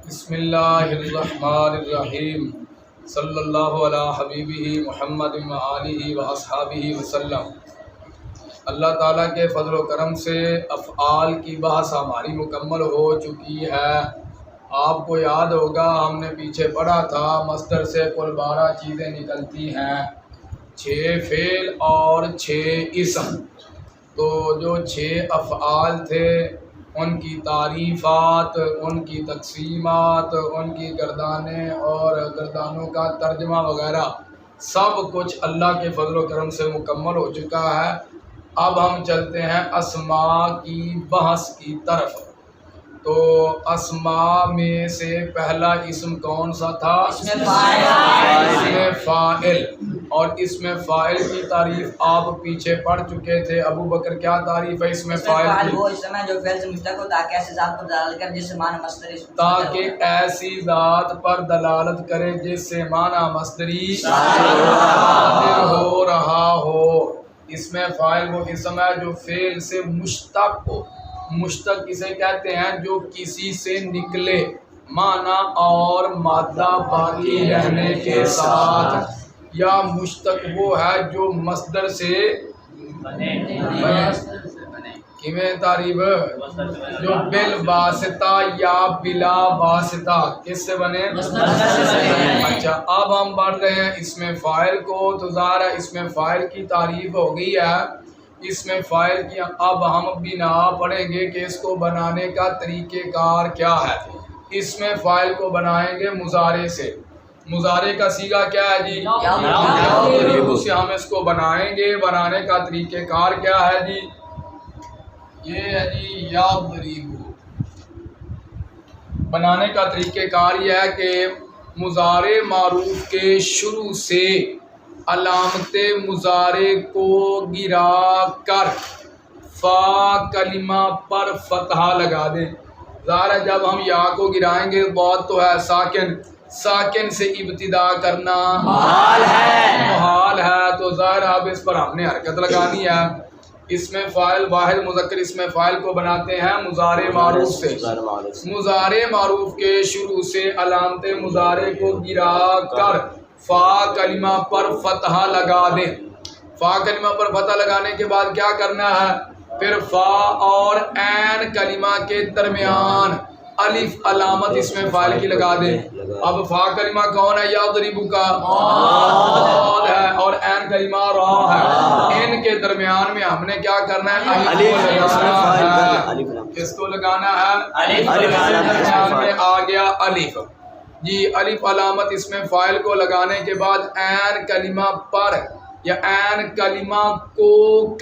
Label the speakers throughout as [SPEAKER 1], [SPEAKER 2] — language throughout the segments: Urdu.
[SPEAKER 1] بسم اللہ الرحمن الرحیم صلی اللہ علی حبیبہ محمد و آلہ و اصحابہ وسلم۔ اللہ تعالیٰ کے فضل و کرم سے افعال کی بحث ہماری مکمل ہو چکی ہے۔ آپ کو یاد ہوگا ہم نے پیچھے پڑھا تھا مصدر سے کل 12 چیزیں نکلتی ہیں، 6 فعل اور 6 اسم۔ تو جو 6 افعال تھے ان کی تعریفات، ان کی تقسیمات، ان کی گردانیں اور گردانوں کا ترجمہ وغیرہ سب کچھ اللہ کے فضل و کرم سے مکمل ہو چکا ہے۔ اب ہم چلتے ہیں اسماء کی بحث کی طرف۔ تو اسماء میں سے پہلا اسم کون سا تھا؟ اسم فاعل۔ اور اسم فاعل کی تعریف آپ پیچھے پڑھ چکے تھے۔ ابو بکر کیا تعریف ہے اسم فاعل کی؟
[SPEAKER 2] وہ اسم ہے جو فعل سے مشتق ہو تاکہ ایسی ذات پر دلالت کرے جس سے معنی مصدری
[SPEAKER 1] تاکہ ایسی ذات پر دلالت کرے جس سے معنی مصدری صادر ہو رہا ہو۔ اسم فاعل وہ اسم ہے جو فعل سے مشتق ہو۔ مشتق کسے کہتے ہیں؟ جو کسی سے نکلے، معنی اور مادہ باقی رہنے کے ساتھ۔ یا مشتق وہ ہے جو مصدر سے بنے۔ کیویں تعریف؟ جو بالواسطہ یا بلا واسطہ کس سے بنے؟ اچھا، اب ہم پڑھ رہے ہیں اسم فاعل کو۔ تو ظاہر ہے اسم فاعل کی تعریف ہو گئی ہے۔ اسم فاعل کی اب ہم بنا پڑھیں گے کہ اس کو بنانے کا طریقہ کار کیا ہے۔ اسم فاعل کو بنائیں گے مضارع سے۔ مضارع کا صیغہ کیا ہے جی؟ یضرب سے ہم اس کو بنائیں گے۔ بنانے کا طریقہ کار کیا ہے جی؟ یہ ہے جی یضرب۔ بنانے کا طریقہ کار یہ ہے کہ مضارع معروف کے شروع سے علامت مضارع کو گرا کر فا کلمہ پر فتحہ لگا دیں۔ ظاہر ہے جب ہم یا کو گرائیں گے بات تو ہے ساکن، ساکن سے ابتدا کرنا محال ہے، تو ظاہر اب اس پر ہم نے حرکت لگانی ہے۔ اسم فاعل واحد مذکر اسم فاعل کو بناتے ہیں مضارع معروف سے۔ مضارع معروف کے شروع سے علامت مضارع کو گرا کر فا کلمہ پر فتحہ لگا دیں۔ فا کلمہ پر فتحہ لگانے کے بعد کیا کرنا ہے؟ پھر فا اور عین کلمہ کے درمیان الف علامت اسم فاعل کی لگا دیں۔ اب فا کلمہ کون ہے؟ یضرب کا ضاد ہے اور عین کلمہ را ہے۔ ان کے درمیان میں ہم نے کیا کرنا ہے؟ کس کو لگانا ہے؟ درمیان میں آ گیا الف۔ جی الف علامت اسم فاعل کو لگانے کے بعد عین کلمہ پر یا عین کلمہ کو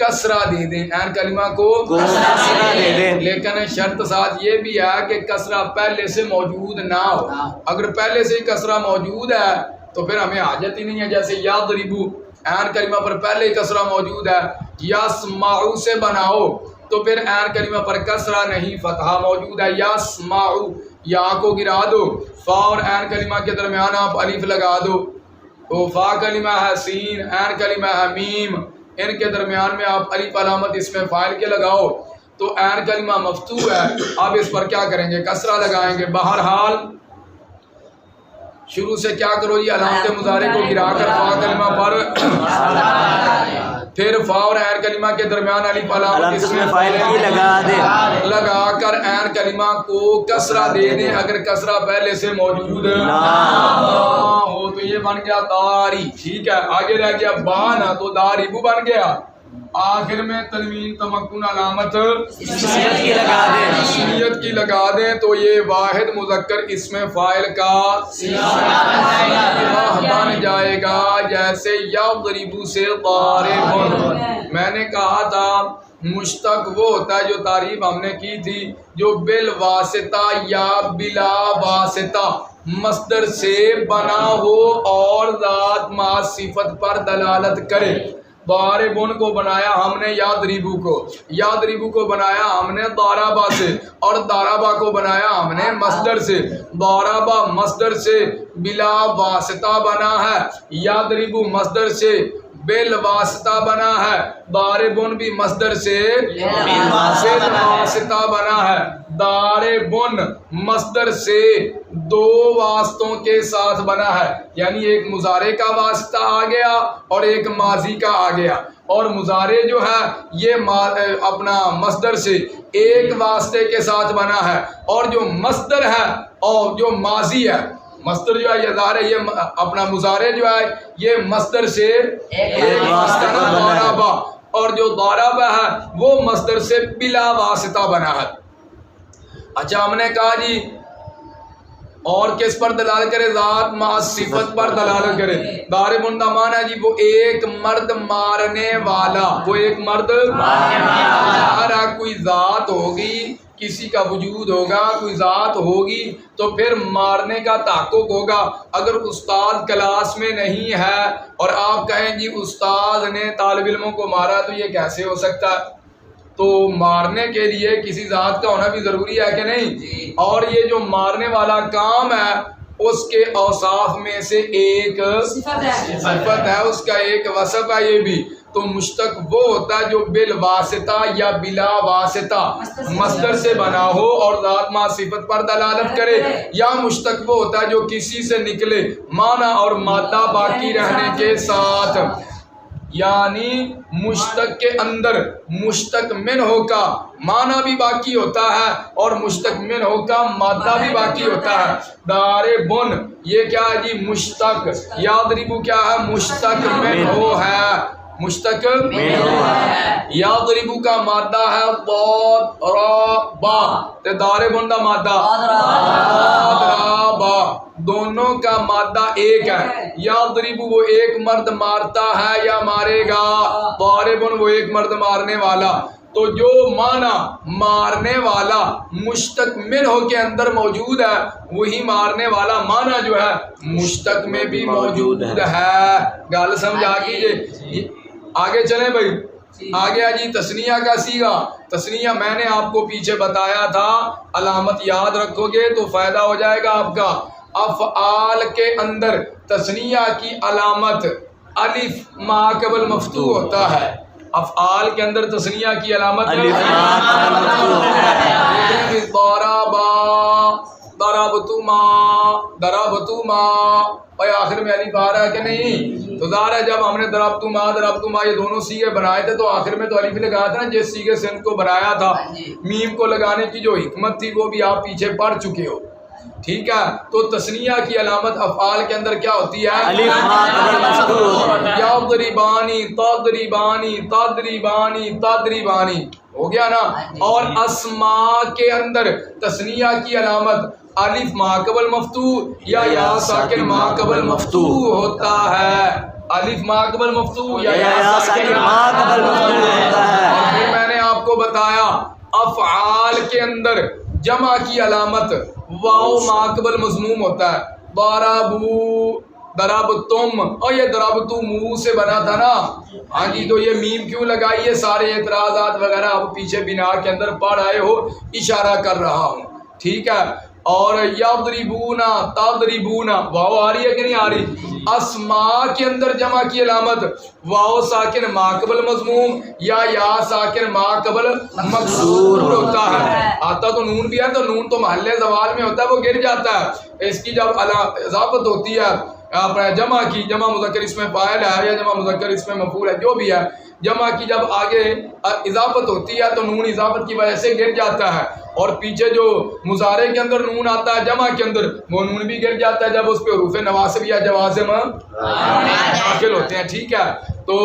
[SPEAKER 1] کسرہ دے دیں۔ عین کلمہ کو کسرہ دے دیں، لیکن شرط ساتھ یہ بھی ہے کہ کسرہ پہلے سے موجود نہ ہو۔ اگر پہلے سے ہی کسرہ موجود ہے تو پھر ہمیں حاجت ہی نہیں ہے۔ جیسے یضرب عین کلمہ پر پہلے ہی کسرہ موجود ہے۔ یسمع سے بناؤ تو پھر عین کلمہ پر کسرہ نہیں، فتحہ موجود ہے۔ یسمع یا کو گرا دو، فا اور عین کلمہ کے درمیان آپ الف لگا دو، تو فا کلمہ ہے سین، عین کلمہ ہے میم، ان کے درمیان میں آپ الف علامت اسم فاعل کے لگاؤ تو عین کلمہ مفتوح ہے۔ اب اس پر کیا کریں گے؟ کسرہ لگائیں گے۔ بہرحال شروع سے کیا کرو یہ علامت مضارع کو گرا کر فا کلمہ پر پھر فا اور عین کلمہ کے درمیان الف علامت اسم فاعل کی لگا دیں، لگا کر عین کلمہ کو کسرہ دے دیں اگر کسرہ پہلے سے موجود نہ ہو۔ تو یہ بن گیا داری، ٹھیک ہے۔ آگے رہ گیا با نا، تو داربو بن گیا۔ آخر میں تنوین تمکن علامت اسمیت کی لگا دیں تو یہ واحد مذکر اسم فاعل کا صیغہ بن جائے گا، جیسے یضرب سے ضارب۔ میں نے کہا تھا مشتق وہ ہوتا ہے جو تعریف ہم نے کی تھی جو بالواسطہ یا بلا واسطہ مصدر سے بنا ہو اور ذات مع صفت پر دلالت کرے۔ ضاربون کو بنایا ہم نے یضربو کو، یضربو کو بنایا ہم نے ضربا سے، اور ضربا کو بنایا ہم نے مصدر سے۔ ضربا مصدر سے بلا واسطہ بنا ہے، یضربو مصدر سے بالواسطہ بنا ہے، ضاربون بھی مصدر سے بالواسطہ بنا ہے۔ داربن مصدر سے دو واسطوں کے ساتھ بنا ہے، یعنی ایک مضارع کا واسطہ آ گیا اور ایک ماضی کا آ گیا، اور مضارع جو ہے یہ اپنا مصدر سے ایک واسطے کے ساتھ بنا ہے، اور جو مصدر ہے اور جو ماضی ہے، مصدر جو ہے یہ ظاہر ہے، یہ اپنا مضارع جو ہے یہ مصدر سے ایک واسطہ ضربہ، اور جو ضربہ ہے وہ مصدر سے بلا واسطہ بنا ہے۔ اچھا ہم نے کہا جی اور کس پر دلالت کرے؟ ذات مع صفت پر دلالت کرے۔ ضاربن کا معنی ہے جی وہ ایک مرد مارنے والا، وہ ایک مرد مارنے والا، کوئی ذات ہوگی، کسی کا وجود ہوگا، کوئی ذات ہوگی تو پھر مارنے کا تحقق ہوگا۔ اگر استاد کلاس میں نہیں ہے اور آپ کہیں جی استاد نے طالب علموں کو مارا تو یہ کیسے ہو سکتا ہے؟ تو مارنے کے لیے کسی ذات کا ہونا بھی ضروری ہے کہ نہیں؟ اور یہ جو مارنے والا کام ہے اس کے اوصاف میں سے ایک صفت ہے، اس کا ایک وصف ہے یہ بھی۔ تو مشتق وہ ہوتا ہے جو بالواسطہ یا بلا واسطہ مصدر سے بنا ہو اور ذات مع صفت پر دلالت کرے، یا مشتق وہ ہوتا ہے جو کسی سے نکلے معنی اور مادہ باقی رہنے کے ساتھ، یعنی مشتق کے اندر مشتق منہ کا معنی بھی باقی ہوتا ہے اور مشتق منہ کا مادہ بھی باقی ہوتا ہے۔ داربن یہ کیا ہے جی؟ مشتق۔ یضرب کیا ہے؟ مشتق منہ ہے، مشتق یضرب کا مادہ ہے ضرب، داربن کا مادہ ضرب، دونوں کا مادہ ایک ہے۔ یضرب وہ ایک مرد مارتا ہے یا مارے گا، ضاربن وہ ایک مرد مارنے والا۔ تو جو معنی مارنے والا مشتق منہ کے اندر موجود ہے وہی مارنے والا معنی جو ہے مشتق میں بھی موجود ہے۔ گل سمجھا کیجئے۔ آگے چلیں بھائی، آگے جی تثنیہ کا صیغہ۔ تثنیہ میں نے آپ کو پیچھے بتایا تھا، علامت یاد رکھو گے تو فائدہ ہو جائے گا آپ کا۔ افعال کے اندر تثنیہ کی علامت الف ما قبل مفتوح ہوتا ہے۔ افعال کے اندر تثنیہ کی علامت الف ما قبل مفتوح ہوتا ہے۔ ضربتما، ضربتما، اور آخر میں الف آ رہا ہے کہ نہیں؟ تو ظاہر ہے جب ہم نے ضربتما یہ دونوں صیغے بنائے تھے تو آخر میں تو الف لگایا تھا نا، جس صیغے سے ان کو بنایا تھا۔ میم کو لگانے کی جو حکمت تھی وہ بھی آپ پیچھے پڑھ چکے ہو، ٹھیک ہے؟ تو تثنیہ کی علامت افعال کے اندر کیا ہوتی ہے؟ الف ما قبل مفتوح۔ یضربانی، تضربانی، تضربانی، تضربانی، ہو گیا نا؟ اور اسماء کے اندر تثنیہ کی علامت الف ما قبل مفتوح یا ساکن ما قبل مفتوح ہوتا ہے۔ الف ما قبل مفتوح یا ساکن ما قبل مفتوح ہوتا ہے۔ اور پھر میں نے آپ کو بتایا افعال کے اندر جمع کی علامت واو ما قبل مضموم ہوتا ہے۔ ضربو، ضربتم، اور یہ ضربتم سے بنا تھا نا، ہاں جی، تو یہ میم کیوں لگائی ہے؟ سارے اعتراضات وغیرہ آپ پیچھے بنا کے اندر پڑھ آئے ہو، اشارہ کر رہا ہوں، ٹھیک ہے؟ اور یضربونا، تضربونا، واو آ رہی ہے کہ نہیں آ رہی؟ اسماء کے اندر جمع کی علامت واو ساکن ما قبل مضموم یا ساکن ما قبل مکسور ہوتا ہے۔ آتا تو نون بھی ہے تو نون تو محل زوال میں ہوتا ہے، وہ گر جاتا ہے۔ اس کی جب اضافت ہوتی ہے اپنا جمع کی، جمع مذکر اس میں فاعل ہے یا جمع مذکر اس میں مفعول ہے، جو بھی ہے، جمع کی جب آگے اضافت ہوتی ہے تو نون اضافت کی وجہ سے گر جاتا ہے، اور پیچھے جو مضارع کے اندر نون آتا ہے جمع کے اندر وہ نون بھی گر جاتا ہے جب اس پہ حروف نواصب یا جوازم داخل ہوتے ہیں، ٹھیک ہے؟ تو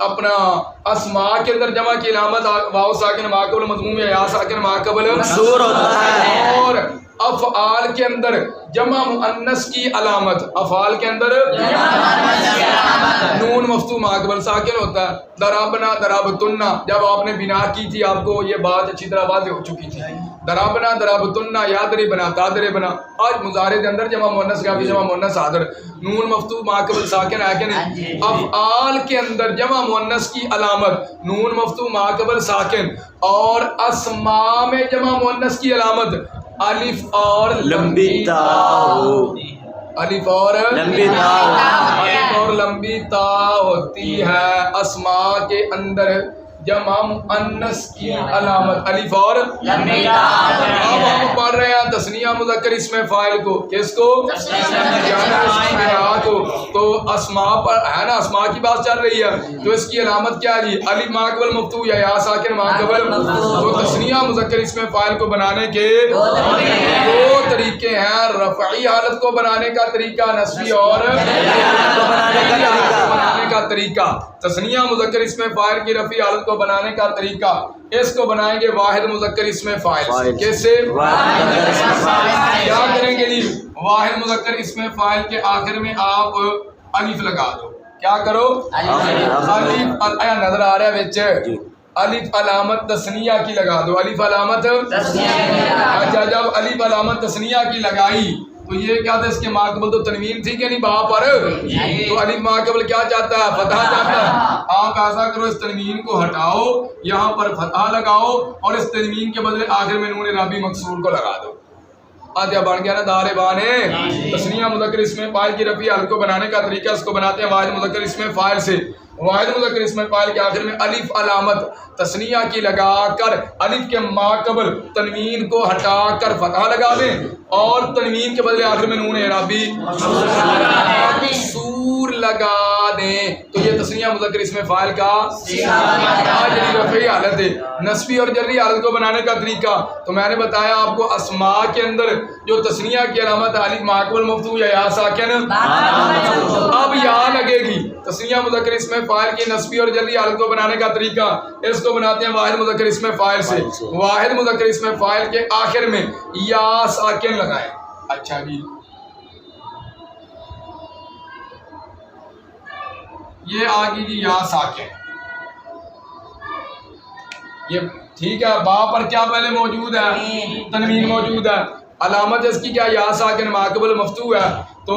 [SPEAKER 1] اپنا اسماء کے اندر جمع کی علامت واو ساکن ما قبل مضموم یا ساکن ما قبل مکسور ہوتا ہے۔ اور افعال کے اندر جمع مؤنث کی علامت، افعال کے اندر نون مفتوح ما قبل ساکن ہوتا ہے۔ ضربنا، ضربتنا، جب آپ نے بنا کی تھی آپ کو یہ بات اچھی طرح واضح ہو چکی تھی۔ ضربنا، ضربتنا، یضربنا، تضربنا، آج مضارع کے اندر جمع مؤنث کا بھی جمع مؤنث حاضر، نون مفتوح ما قبل ساکن ہے کہ نہیں؟ افعال کے اندر جمع مؤنث کی علامت نون مفتوح ما قبل ساکن، اور اسماء میں جمع مؤنث کی علامت الف اور لمبی تا، الف اور لمبی تا، الف اور لمبی تا ہوتی ہے۔ اسماء کے اندر جمع مؤنث کی علامت الف اور
[SPEAKER 2] لمبی کا
[SPEAKER 1] اب ہم پڑھ رہے ہیں تثنیہ مذکر اسم فاعل کو، کس کو؟ کو۔ تو اسماء پر ہے نا، اسماء کی بات چل رہی ہے، تو اس کی علامت کیا ہے جی؟ الف ما قبل مفتوح یا یا ساکن ما قبل۔ تو تثنیہ مذکر اسم فاعل کو بنانے کے دو طریقے ہیں، رفعی حالت کو بنانے کا طریقہ، نصبی اور بنانے کا طریقہ۔ تثنیہ مذکر اسم فاعل کی رفعی حالت کو بنانے کا طریقہ، اس کو بنائیں گے واحد مذکر اسم فاعل سے۔ کیسے؟ کیا کریں گے جی؟ واحد مذکر اسم فاعل کے آخر میں آپ الف لگا دو۔ کیا کرو؟ الف نظر آ رہا ہے بچ الف علامت تثنیہ کی لگا دو، الف علامت اچھا جب الف علامت تثنیہ کی لگائی تو یہ کیا تھا؟ اس کے ماقبل تو تنوین تھی کہ نہیں با پر؟ تو الف ماقبل کیا چاہتا ہے؟ فتح چاہتا ہے۔ آپ ایسا کرو، اس تنوین کو ہٹاؤ، یہاں پر فتح لگاؤ اور اس تنوین کے بدلے آخر میں نون رابی مکسور کو لگا دو۔ آدھا بن گیا نا دار بانے۔ تثنیہ مذکر اسم فاعل کی رفعی حالت کو بنانے کا طریقہ، اس کو بناتے ہیں واحد مذکر اسم فاعل سے۔ واحد مذکر اسم فاعل کے آخر میں الف علامت تثنیہ کی لگا کر الف کے ماقبل تنوین کو ہٹا کر فتح لگا دیں اور تنوین کے بدلے آخر میں نون اعرابی مکسور لگا دیں، تو یہ تثنیہ مذکر اسم فاعل کا رفعی حالت ہے۔ نصبی اور جری حالت کو بنانے کا طریقہ تو میں نے بتایا آپ کو، اسماء کے اندر جو تثنیہ کی علامت الف ماقبل مفتوح یا یا ساکن، اب یا لگے گی۔ تثنیہ مذکر اسم فاعل کی نصبی اور جری حالت کو بنانے کا طریقہ، اس کو بناتے ہیں واحد مذکر اسم فاعل سے۔ واحد مذکر اسم فاعل کے آخر میں یا ساکن لگائیں۔ اچھا جی، یہ آگی جی یا ساکن، یہ ٹھیک ہے، با پر کیا پہلے موجود ہے؟ تنوین موجود ہے، علامت اس کی کیا؟ یا ساکن ماقبل مفتوح ہے۔ تو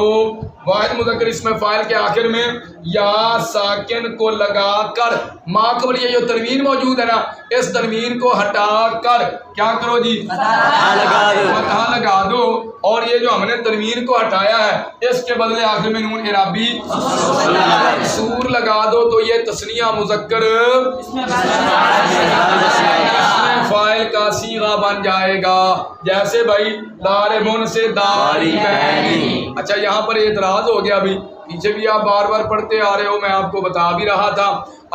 [SPEAKER 1] واحد مذکر اسم فاعل کے آخر میں یا ساکن کو لگا کر ماقبل یہ جو تنوین موجود ہے نا، اس تنوین کو ہٹا کر کیا کرو جی؟ فتح لگا دو، اور یہ جو ہم نے تنوین کو ہٹایا ہے اس کے بدلے آخر میں نون اعرابی مکسور لگا دو، تو یہ تثنیہ مذکر فاعل کا صیغہ بن جائے گا۔ جیسے بھائی داربن سے داری بینی۔ اچھا یہاں پر اعتراض ہو گیا، بھی پیچھے بھی آپ بار بار پڑھتے آ رہے ہو، میں آپ کو بتا بھی رہا تھا،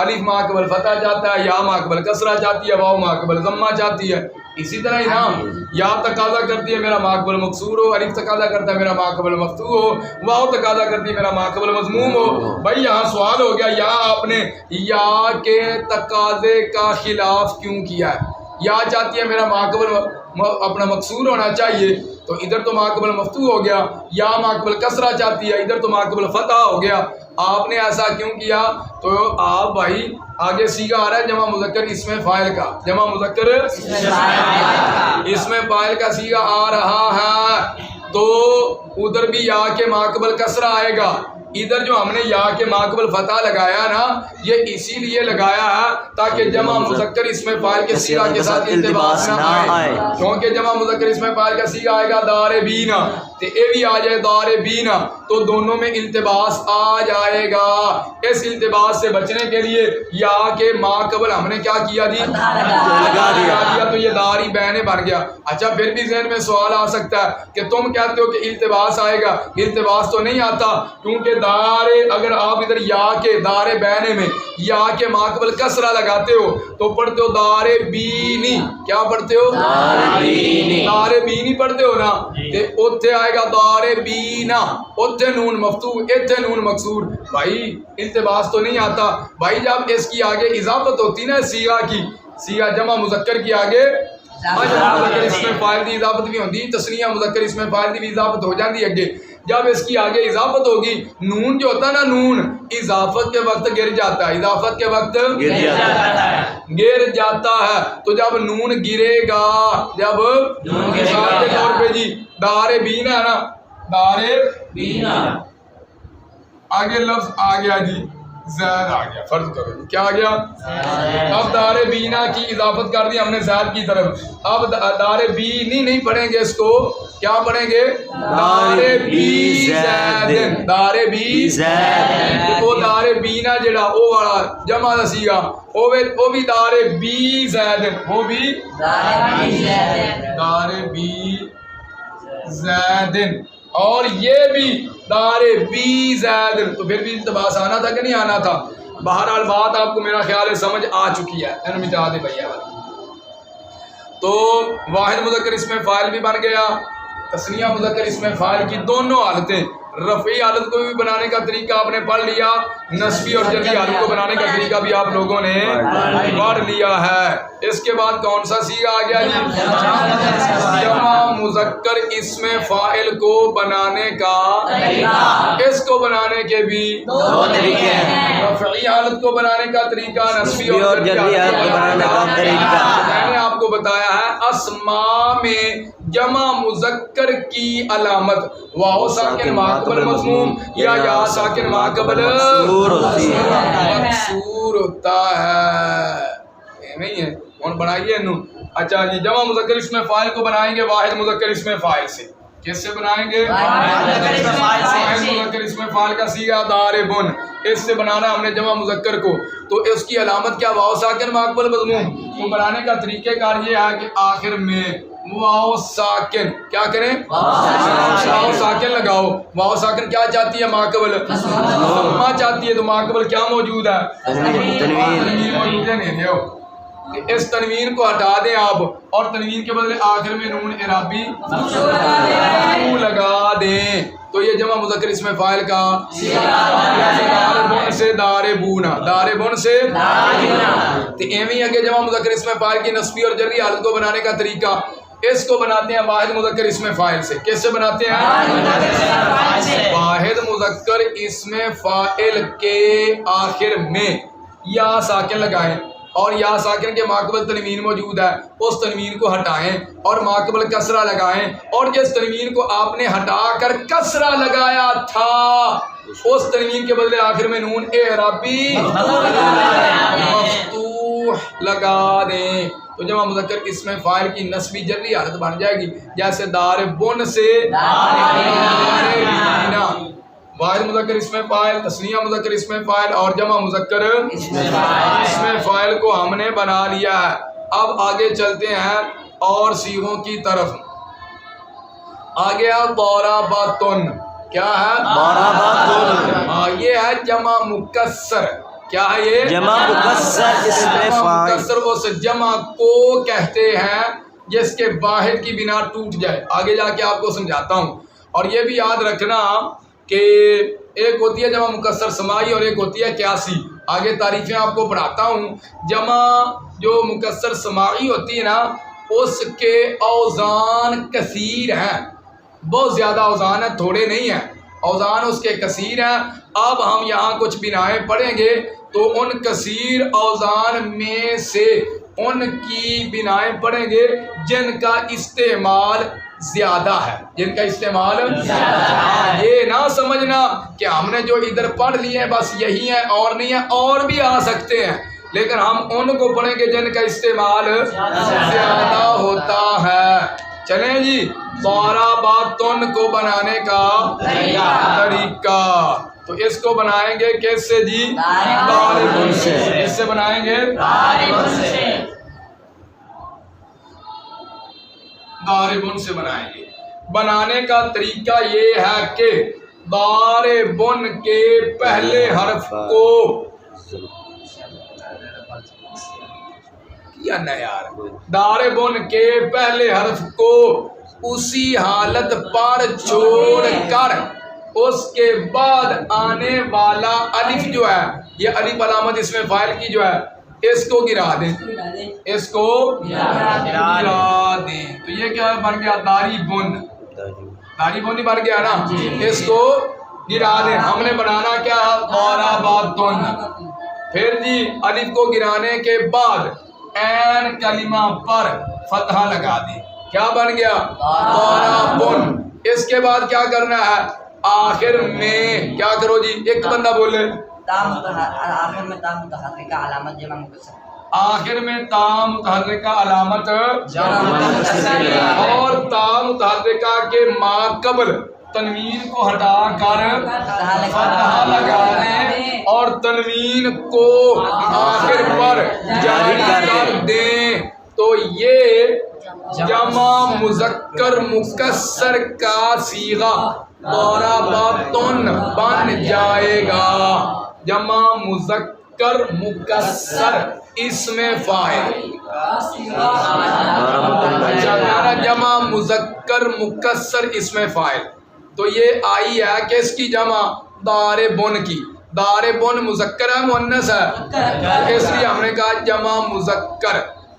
[SPEAKER 1] الف ماقبل فتح جاتا ہے، یا ماقبل کسرہ جاتی ہے، واو ماقبل ضمہ جاتی ہے، اسی طرح ہی نا یا تقاضا کرتی ہے میرا ماقبل مکسور ہو، الف تقاضا کرتا ہے میرا ماقبل مفتوح ہو، واو تقاضا کرتی ہے میرا ماقبل مضموم ہو۔ بھائی یہاں سوال ہو گیا، یا آپ نے یا کے تقاضے کا خلاف کیوں کیا ہے؟ یا چاہتی ہے میرا ماقبل اپنا مکسور ہونا چاہیے، تو ادھر تو ماقبل مفتوح ہو گیا، یا ماقبل کسرہ چاہتی ہے، ادھر تو ماقبل فتح ہو گیا، آپ نے ایسا کیوں کیا؟ تو آپ بھائی آگے صیغہ آ رہا ہے جمع مذکر اسم فاعل کا، جمع مذکر اسم فاعل کا صیغہ آ رہا ہے، تو ادھر بھی یا کے ماقبل کسرہ آئے گا، ادھر جو ہم نے یا کے ماقبل فتح لگایا نا، یہ اسی لیے لگایا ہے تاکہ جمع مذکر اسم فاعل کے صیغہ کے ساتھ التباس نہ آئے، کیونکہ جمع مذکر اسم فاعل کا صیغہ آئے گا داربینا، تو اے بھی آ جائے داربینا، تو دونوں میں التباس آ جائے گا۔ اس التباس سے بچنے کے لیے یا کے ماقبل ہم نے کیا کیا جی؟ لگا دیا، تو یہ داری بینے بن گیا۔ اچھا پھر بھی ذہن میں سوال آ سکتا ہے کہ تم کہتے ہو کہ التباس آئے گا، التباس تو نہیں آتا، کیونکہ دارے اگر آپ ادھر یا کے دارے بینے میں یا کے ماقبل کسرہ لگاتے ہو تو پڑھتے ہو دارے بینی، کیا پڑھتے ہو؟ دارے بینی پڑھتے ہو نا، کہ اتھے آئے گا دارے بینا، اتھے نون مفتوح، اتھے نون مکسور۔ بھائی التباس تو نہیں آتا، بھائی جب اس کی آگے اضافت ہوتی نا صیغہ کی، صیغہ جمع مذکر کی آگے مذکر اسم فاعل دی اضافت بھی ہوندی، تثنیہ مذکر اسم فاعل دی بھی اضافت ہو جاندی ہے اگے، جب اس کی آگے اضافت ہوگی، نون جو ہوتا ہے نا، نون اضافت کے وقت گر جاتا ہے، اضافت کے وقت گر جاتا ہے، تو جب نون گرے گا، جب مثال کے طور پہ جی دار بینا ہے نا، دار بینا آگے لفظ آ گیا جی زید آ گیا، فرض کرو کیا آ گیا؟ اب دار بینا کی اضافت کر دی ہم نے زید کی طرف، اب دار بینی نہیں پڑھیں گے اس کو، کیا پڑھیں گے؟ دار بی زیدن، دار بی زیدن، وہ دار بینا جڑا او والا جمع دسی گا، وہ بھی دار بی زیدن، وہ بھی دار بی زیدن، اور یہ بھی دار بی زیدن، تو پھر بھی التباس آنا تھا کہ نہیں آنا تھا؟ بہرحال بات آپ کو میرا خیال ہے سمجھ آ چکی ہے، مٹا دے بھیا والا۔ تو واحد مذکر اسم فاعل بھی بن گیا، تثنیہ مذکر اسم فاعل کی دونوں حالتیں، رفعی حالت کو بھی بنانے کا طریقہ آپ نے پڑھ لیا، نصبی اور جری حالت کو بنانے کا طریقہ بھی آپ لوگوں نے پڑھ لیا ہے۔ اس کے بعد کون سا صیغہ آ گیا جی؟ جمع مذکر اسم فاعل کو بنانے کا طریقہ، اس کو بنانے کے بھی دو طریقے ہیں، رفعی حالت کو بنانے کا طریقہ، نصبی اور جری حالت کو بنانے کا طریقہ۔ میں نے آپ کو بتایا ہے اسماء میں جمع مذکر کی علامت واو ساکن ما قبل مضموم یا یا ساکن ما قبل مکسور ہوتا ہے، نہیں ہے؟ کون بنائیے انہوں؟ اچھا جی، جمع مذکر اسم فاعل کو بنائیں گے واحد مذکر اسم فاعل سے۔ کس سے بنائیں گے؟ واحد مذکر اسم فاعل کا صیغہ داربن، اس سے بنانا ہم نے جمع مذکر کو، تو اس کی علامت کیا؟ واو ساکن ما قبل مضموم۔ تو بنانے کا طریقہ کار یہ ہے کہ آخر میں واو ساکن کیا کریں؟ واو ساکن لگاؤ۔ واو ساکن کیا چاہتی ہے؟ ما قبل ما چاہتی ہے، تو ما قبل کیا موجود ہے؟ تنوین موجود ہے، نہیں دیو، اس تنوین کو ہٹا دیں آپ، اور تنوین کے بدلے آخر میں نون اعرابی لگا دیں، تو یہ جمع مذکر اسم فاعل کا داربن سے داربونا، داربن سے تو ایویں اگے جمع مذکر اسم فاعل کی نصبی اور جری حالت کو بنانے کا طریقہ، اس کو بناتے ہیں واحد مذکر اسم فاعل سے۔ کس سے بناتے ہیں؟ واحد مذکر اسم فاعل کے آخر میں یا ساکن لگائیں، اور یا ساکن کے ماقبل تنوین موجود ہے، اس تنوین کو ہٹائیں اور ماقبل کسرہ لگائیں، اور جس تنوین کو آپ نے ہٹا کر کسرہ لگایا تھا اس تنوین کے بدلے آخر میں نون اعرابی مفتوح لگا دیں، تو جمع مذکر اسم فاعل کی نصبی جری حالت بن جائے گی، جیسے داربن سے داربینا، واحد مذکر اسم فاعل، تثنیہ مذکر اسم فاعل اور جمع مذکر اسم فاعل کو ہم نے بنا لیا ہے۔ اب آگے چلتے ہیں اور صیغوں کی طرف۔ آگے ضرباتن، کیا ہے؟ ضرباتن، یہ ہے جمع مکسر، کیا ہے یہ؟ جمع مکسر اسم فاعل، مکسر اس جمع کو کہتے ہیں جس کے واحد کی بنا ٹوٹ جائے، آگے جا کے آپ کو سمجھاتا ہوں۔ اور یہ بھی یاد رکھنا کہ ایک ہوتی ہے جمع مکسر سماعی اور ایک ہوتی ہے قیاسی، آگے تعریفیں آپ کو پڑھاتا ہوں۔ جمع جو مکسر سماعی ہوتی ہے نا، اس کے اوزان کثیر ہیں، بہت زیادہ اوزان ہیں، تھوڑے نہیں ہیں، اوزان اس کے کثیر ہیں۔ اب ہم یہاں کچھ بنائیں پڑھیں گے، تو ان کثیر اوزان میں سے ان کی بنائیں پڑھیں گے جن کا استعمال زیادہ ہے، جن کا استعمال زیادہ ہے۔ یہ نہ سمجھنا کہ ہم نے جو ادھر پڑھ لیے ہیں بس یہی ہیں اور نہیں ہیں، اور بھی آ سکتے ہیں، لیکن ہم ان کو پڑھیں گے جن کا استعمال زیادہ ہوتا ہے۔ چلیں جی، ضرباتن کو بنانے کا طریقہ، تو اس کو بنائیں گے کیس سے جی؟ ضاربن سے۔ اس سے بنائیں گے ضاربن سے بنائیں گے۔ بنانے کا طریقہ یہ ہے کہ ضاربن کے پہلے حرف کو یا نہ یار، ضاربن کے پہلے حرف کو اسی حالت پر چھوڑ کر اس کے بعد آنے والا الف جو ہے، یہ الف علامت اسم فاعل کی جو ہے، اس کو گرا دیں، اس کو گرا دیں، تو یہ کیا بن گیا؟ داربن، داربن ہی بن گیا نا، اس کو گرا دیں۔ ہم نے بنانا کیا؟ ضرباتن۔ پھر جی الف کو گرانے کے بعد عین کلمہ پر فتحہ لگا دیں، کیا بن گیا؟ ضربن۔ اس کے بعد کیا کرنا ہے؟ آخر میں کیا کرو جی؟ ایک بندہ بولے،
[SPEAKER 2] آخر میں تام متحرک علامت جمع مکسر،
[SPEAKER 1] آخر میں تا متحرکہ علامت اور تا متحرکہ کے ما قبل تنوین کو ہٹا کر فتحہ لگا دیں اور تنوین کو آخر پر جاری کر دیں تو یہ جمع مذکر مکسر کا صیغہ ضربتن بن جائے گا. جمع مذکر مکسر اسم فاعل. جمع مذکر مکسر اسم فاعل. تو یہ آئی ہے کس کی جمع؟ داربن کی. داربن مذکر ہے مؤنث ہے؟ اس لیے ہم نے کہا جمع مذکر.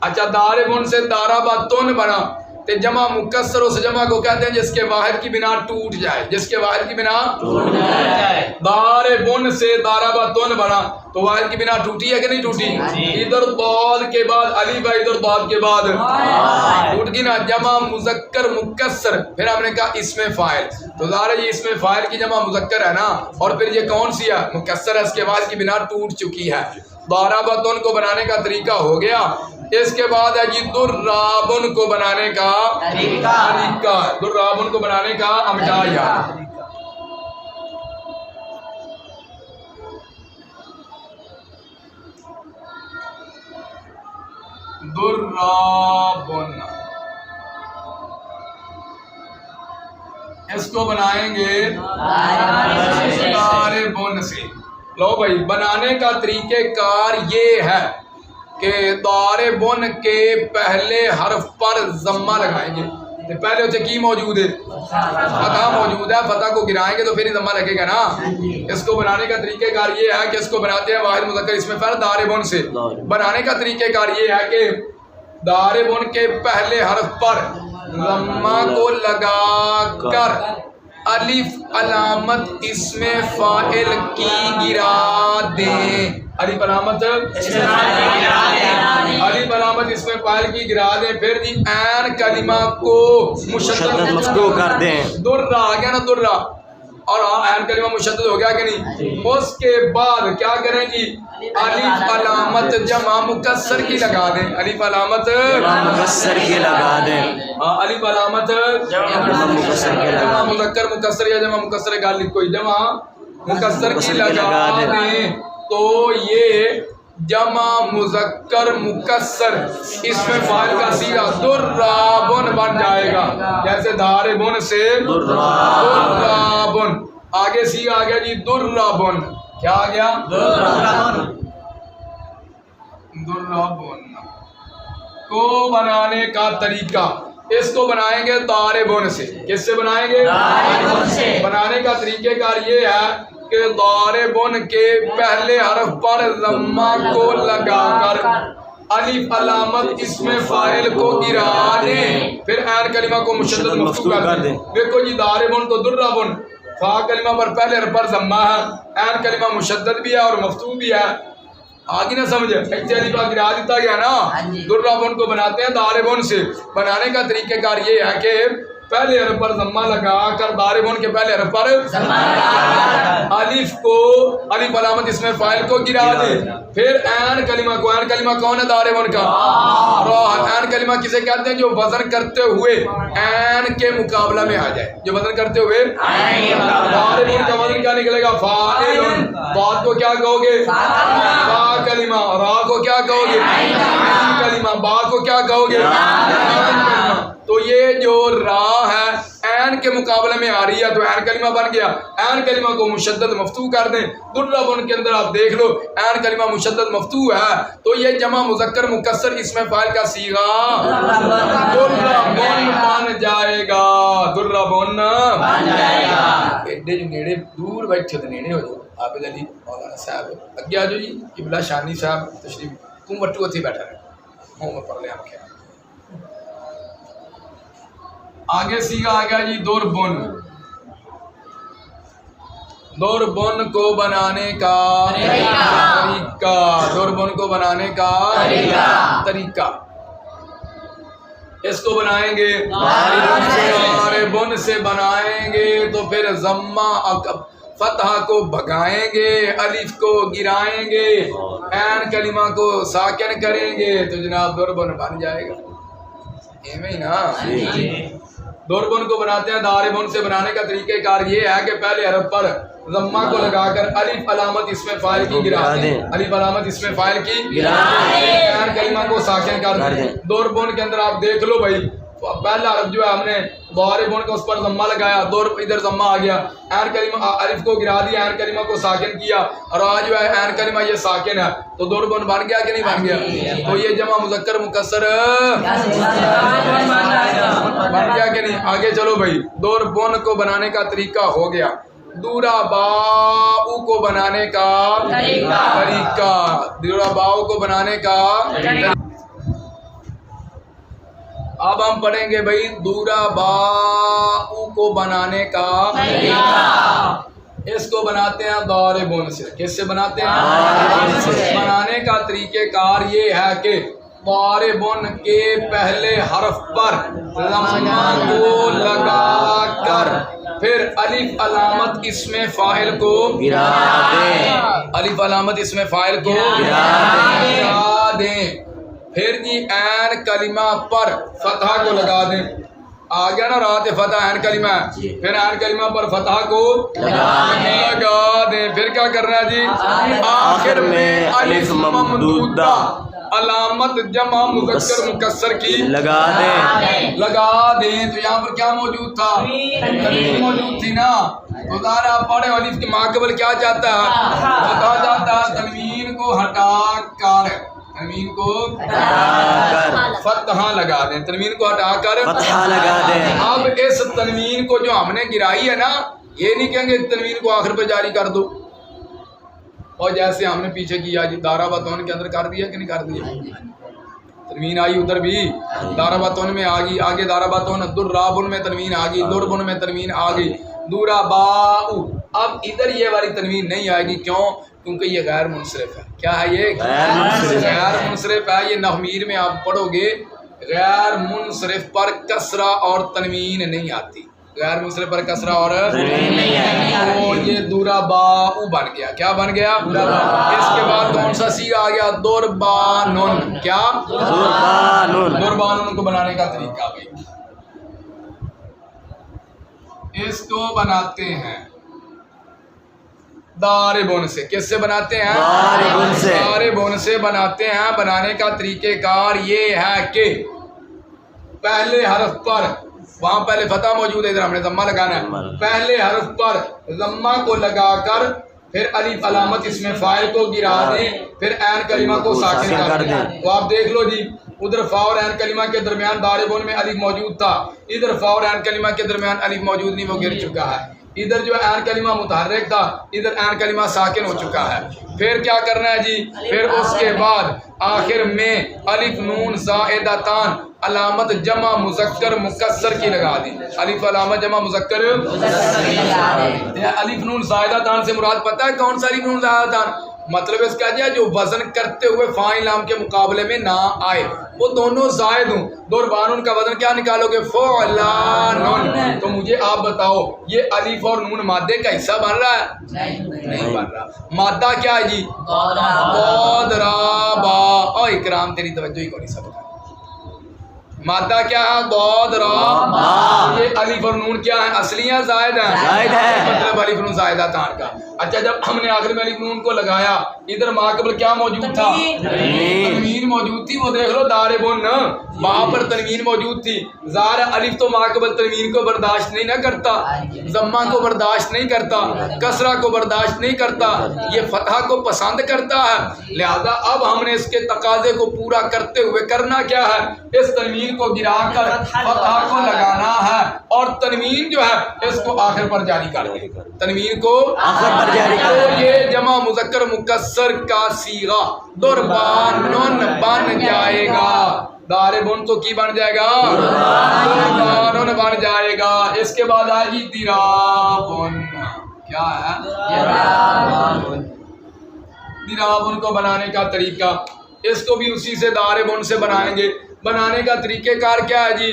[SPEAKER 1] اچھا داربن سے داربتن بنا تو جمع مکسر اس جمع کو کہتے ہیں جس کے واحد کی بنا ٹوٹ جائے. جس کے واحد کی بنا ٹوٹ جائے. داربن سے داربتن بنا تو واحد کی بنا ٹوٹی ہے کہ نہیں ٹوٹی؟ ادھر ضاد کے بعد الف ہے, ادھر ضاد کے بعد ٹوٹ گئی نا. جمع مذکر مکسر پھر ہم نے کہا اسم فاعل. تو ظاہر ہے یہ اسم فاعل کی جمع مذکر ہے نا, اور پھر یہ کون سی ہے؟ مکسر ہے, اس کے بعد کی بنا ٹوٹ چکی ہے. داربتن کو بنانے کا طریقہ ہو گیا. اس کے بعد ہے جی درابن کو بنانے کا طریقہ. درابن کو بنانے کا امجایا. درابن اس کو بنائیں گے داربن سے. لو بھائی بنانے کا طریقہ کار یہ ہے کہ داربن کے پہلے حرف پر ضمہ لگائیں گے. پہلے اسے کی موجود ہے؟ فتح موجود ہے. فتح کو گرائیں گے تو پھر ہی ضمہ لگے گا نا. اس کو بنانے کا طریقہ کار یہ ہے کہ اس کو بناتے ہیں واحد مذکر اسم فاعل داربن سے. بنانے کا طریقہ کار یہ ہے کہ داربن کے پہلے حرف پر ضمہ کو لگا کر الف علامت اسم فاعل کی گرا دیں. الف علامت اسم فاعل کی گرا دیں. پھر جی عین کلمہ کو مشدد مفتوح کر دیں. درہ آ گیا نا, درہ, اور عین کلمہ مشدد ہو گیا کہ نہیں. اس کے بعد کیا کریں جی؟ الف علامت جمع مکسر کی لگا دیں. الف علامت مکسر کی لگا دیں. الف علامت جمع مذکر مکسر یا جمع مکسر غالب کوئی جمع مکسر کی لگا دیں تو یہ جمع مذکر مکسر اسم فاعل کا صیغہ درابن بن جائے گا. جیسے داربن سے درابن. آگے صیغہ آ گیا جی درابن. کیا آ گیا؟ درابن کو بنانے کا طریقہ. اس کو بنائیں گے داربن سے. کس سے بنائیں گے؟ بنانے کا طریقہ کار یہ ہے کہ داربن کے پہلے حرف پر ضمہ کو لگا کر الف علامت اسم فاعل کو گرا دیں. پھر عین کلمہ کو مشدد مفتوح کر دیں. دیکھو جی داربن تو درابن. فا کلمہ پر پہلے حرف پر ضمہ ہے, عین کلمہ مشدد بھی ہے اور مفتوح بھی ہے. آگے نہ سمجھے الف گرا دیتا گیا نا. درابن کو بناتے ہیں داربن سے. بنانے کا طریقہ کار یہ ہے کہ پہلے حرف پر ضمہ لگا کر داربن کے پہلے حرف پر الف علامت اسم فاعل کو گرا دے. پھر عین کلمہ کو, عین کلمہ کون ہے داربن کا؟ عین کلمہ کسے کہتے ہیں؟ جو وزن کرتے ہوئے عین کے مقابلہ میں آ جائے. جو وزن کرتے ہوئے داربن کا وزن کیا نکلے گا؟ فاعل. بات کو کیا کہو گے؟ فا کلمہ. را کو کیا کہو گے؟ عین کلمہ. با کو کیا کہو گے؟ تو یہ جو را ہے عین کے مقابلے میں آ رہی ہے تو عین کلمہ بن گیا. عین کلمہ کو مشدد مفتوح کر دیں. درابن کے اندر آپ دیکھ لو عین کلمہ مشدد مفتوح ہے تو یہ جمع مذکر مکسر اسم فاعل کا صیغہ درابن بن جائے گا. درابن بن جائے گا. ایڈے جو نیڑے دور بیٹھے تو نیڑے ہو جاؤ. عابد علی مولانا صاحب اگے آ جاؤ جی. قبلہ شانی صاحب تشریف. تم وٹو اتھی بیٹھا رہے ہوں پڑھ لے. ہم کیا آگے صیغہ آ گیا جی دربن. دربن کو بنانے کا طریقہ. دربن کو بنانے کا طریقہ. اس کو بنائیں گے داربن سے بنائیں گے تو پھر ضمہ فتح کو بھگائیں گے، الف کو گرائیں گے، عین کلمہ کو ساکن کریں گے تو جناب دربن بن جائے گا۔ ایویں ہی نا، دربن کو بناتے ہیں داربن سے بنانے کا طریقہ کار یہ ہے کہ پہلے حرف پر ضمہ کو لگا کر الف علامت اسم فاعل کی گرا دیں، الف علامت اسم فاعل کی گرا دیں، عین کلمہ کو ساکن کر دیں۔ دربن کے اندر آپ دیکھ لو بھائی، پہلا حرف جو ہے ہم نے داربن کا اس پر ضمہ لگایا، دور ادھر ضمہ آ گیا، عین کلمہ الف کو گرا دیا، عین کلمہ کو ساکن کیا، اور آج جو ہے عین کلمہ یہ ساکن ہے تو دربن بن گیا کہ نہیں بن گیا؟ تو یہ جمع مذکر مکسر بن گیا کہ نہیں؟ آگے چلو بھائی، دربن کو بنانے کا طریقہ ہو گیا، دورا باؤ کو بنانے کا طریقہ، دورا باؤ کو بنانے کا طریقہ۔ اب ہم پڑھیں گے بھائی دورا باؤ کو بنانے کا طریقہ۔ اس کو بناتے ہیں داربن سے۔ کس سے بناتے ہیں؟ بنانے کا طریقہ کار یہ ہے کہ داربن کے پہلے حرف پر ضمہ کو لگا کر پھر الف علامت اسم فاعل کو گرا دیں، الف علامت اسم فاعل کو گرا دیں، پھر جی عین کلمہ پر فتح کو لگا دیں۔ آ گیا نا رات فتح عین کلمہ، پھر عین کلمہ پر فتح کو لگا دیں، پھر کیا کرنا ہے جی؟ آخر میں الف ممدودہ علامت جمع مذکر مکسر کی لگا دیں۔ تو یہاں پر کیا موجود تھا؟ تنوین موجود تھی نا، تو ظاہر آپ پڑھے الف کے ماقبل کیا چاہتا ہے؟ بتا جاتا ہے تنوین کو ہٹا کر، تنوین کو فتحہ لگا دیں، تنوین کو ہٹا کر فتحہ لگا دیں۔ اب اس تنوین کو جو ہم نے گرائی ہے نا، یہ نہیں کہیں گے تنوین کو آخر پہ جاری کر دو، اور جیسے ہم نے پیچھے کیا جی دارابتون کے اندر کر دیا کہ نہیں کر دیا؟ تنوین آئی ادھر بھی دارابتون میں آ گئی، آگے دارابتون درابن میں تنوین آ گئی، دربن میں تنوین آ گئی، دورا باؤ۔ اب ادھر یہ والی تنوین نہیں آئے گی، کیوں؟ کیونکہ یہ غیر منصرف ہے۔ کیا ہے یہ؟ غیر منصرف ہے۔ یہ نحویر میں آپ پڑھو گے غیر منصرف پر کسرہ اور تنوین نہیں آتی، غیر منصرف پر کسرہ اور تو یہ دورا باؤ بن گیا۔ کیا بن گیا؟ اس کے بعد کون سا سیغہ آ گیا؟ دربانن۔ کیا؟ دربانن کو بنانے کا طریقہ بھائی، اس کو بناتے ہیں داربن سے۔ کس سے بناتے ہیں؟ داربن سے بناتے ہیں۔ بنانے کا طریقہ کار یہ ہے کہ پہلے حرف پر، وہاں پہلے فتح موجود ہے، ادھر ہم نے ضمہ لگانا ہے، پہلے حرف پر ضمہ کو لگا کر پھر الف علامت اسم فاعل کو گرا دیں، پھر عین کلمہ کو ساکن کر دیں۔ تو آپ دیکھ لو جی، ادھر فا اور عین کلمہ کے درمیان داربن میں الف موجود تھا، ادھر فا اور عین کلمہ کے درمیان الف موجود نہیں، وہ گر چکا ہے۔ ادھر جو عین کلمہ متحرک تھا، ادھر عین کلمہ ساکن ہو چکا ہے۔ پھر کیا کرنا ہے جی؟ پھر اس کے بعد آخر میں الف نون زائدتان علامت جمع مذکر مکسر کی لگا دی، الف علامت جمع مذکر، الف نون زائدتان سے مراد پتہ ہے کون سا الف نون زائدتان؟ مطلب اس کا جو وزن کرتے ہوئے فاعل لام کے مقابلے میں نہ آئے، وہ دونوں زائد ہوں۔ دربانن کا وزن کیا نکالو گے؟ فعلانن۔ تو مجھے آپ بتاؤ یہ الف اور نون مادے کا حصہ بن رہا ہے؟ نہیں بن رہا۔ مادہ کیا ہے جی؟ ضربا۔ او اکرام تیری توجہ ہی کو نہیں سمجھا۔ مادہ کیا ہے؟ ضاد را با۔ یہ الف اور نون کیا ہے؟ اصلی ہیں زائد ہیں، مطلب الف نون زائدہ تان کا۔ اچھا جب ہم نے آخر میں الف نون کو لگایا، ادھر ماقبل کیا موجود تھا؟ تنوین موجود تھی، وہ دیکھ لو داربن، وہاں پر تنوین موجود تھی۔ ظاہر الف تو ماقبل تنوین کو برداشت نہیں نہ کرتا، ضمہ کو برداشت نہیں کرتا، کسرہ کو برداشت نہیں کرتا، یہ فتحہ کو پسند کرتا ہے۔ لہذا اب ہم نے اس کے تقاضے کو پورا کرتے ہوئے کرنا کیا ہے؟ اس تنوین کو گرا کر فتحہ کو لگانا ہے، اور تنوین جو ہے اس کو آخر پر جاری کر دیں، تنوین کو آخر پر جاری کر دیں۔ تو یہ جمع مذکر مکسر کا صیغہ دربانن بن جائے گا۔ داربن تو کی بن جائے گا؟ دربانن بن جائے گا۔ اس کے بعد آئے گی درابن۔ کیا ہے؟ درابن کو بنانے کا طریقہ، اس کو بھی اسی سے داربن سے بنائیں گے۔ بنانے کا طریقہ کار کیا ہے جی؟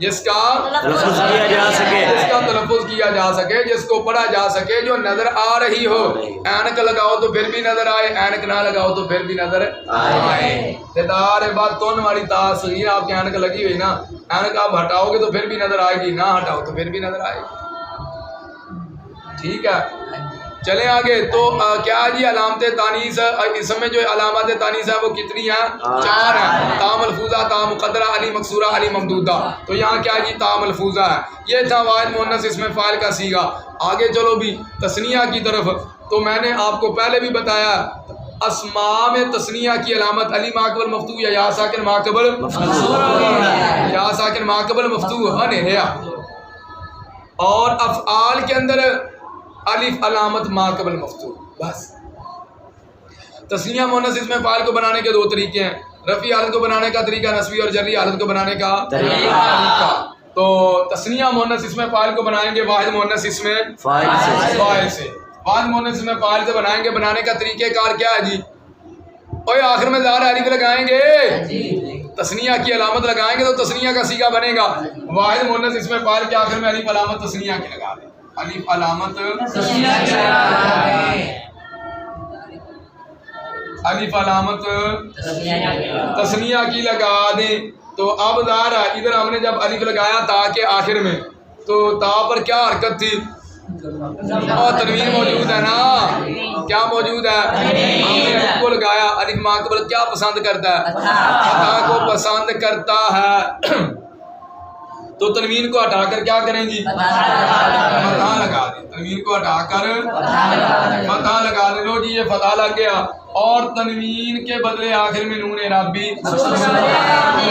[SPEAKER 1] جس کا
[SPEAKER 3] تلفظ کیا جا سکے،
[SPEAKER 1] جس کا تلفظ کیا جا سکے، جس کو پڑھا جا سکے، جو نظر آ رہی ہو. اینک لگاؤ تو پھر بھی نظر آئے، اینک نہ لگاؤ تو پھر بھی نظر آئے. دار بات تون والی تا صغیر آپ کی اینک لگی ہوئی نا، اینک آپ ہٹاؤ گے تو پھر بھی نظر آئے گی، نہ ہٹاؤ تو پھر بھی نظر آئے گی. ٹھیک ہے، چلیں آگے. تو کیا جی علامت تانیث، اس میں جو علامات تانیث ہے وہ کتنی ہیں؟ 4 ہیں. تا ملفوظہ، تا مقدرہ، علی مقصورہ، علی ممدودہ. تو یہاں کیا جی؟ تا ملفوظہ ہے. یہ تھا واحد مؤنث اسم فاعل کا صیغہ. آگے چلو بھی تثنیہ کی طرف. تو میں نے آپ کو پہلے بھی بتایا اسماء میں تثنیہ کی علامت علی ماقبل مفتوح یا یا ساکن ماقبل یا ساکن ماقبل مفتوح ہے. اور افعال کے اندر الف علامت ما قبل مفتوح. بس تثنیہ مؤنث اسم فاعل کو بنانے کے 2 طریقے ہیں. رفعی حالت کو بنانے کا طریقہ، نصبی اور جری حالت کو بنانے کا طریقہ. تو تثنیہ مؤنث اسم فاعل کو بنائیں گے واحد مؤنث اسم فاعل سے. واحد مؤنث اسم فاعل سے بنائیں گے. بنانے کا طریقہ کار کیا ہے جی؟ اوے آخر میں ظاہر الف لگائیں گے، تثنیہ کی علامت لگائیں گے تو تثنیہ کا صیغہ بنے گا. واحد مؤنث اسم فاعل کے آخر میں الف علامت تثنیہ کی لگا دیں. الف علامت الف علامت تثنیہ کی لگا دیں. تو اب ظاہر ہے ادھر ہم نے جب الف لگایا تا کے آخر میں، تو تا پر کیا حرکت تھی؟ اور تنوین موجود ہے نا، کیا موجود ہے؟ ہم نے الف کو لگایا. الف ما قبل کیا پسند کرتا ہے؟ فتح کو پسند کرتا ہے. تو تنوین کو ہٹا کر کیا کریں گی؟ فتح لگا دیں. تنوین کو ہٹا کر فتح لگا دیں. لو جی یہ فتح لگ گیا. اور تنوین کے بدلے آخر میں نون اعرابی. تو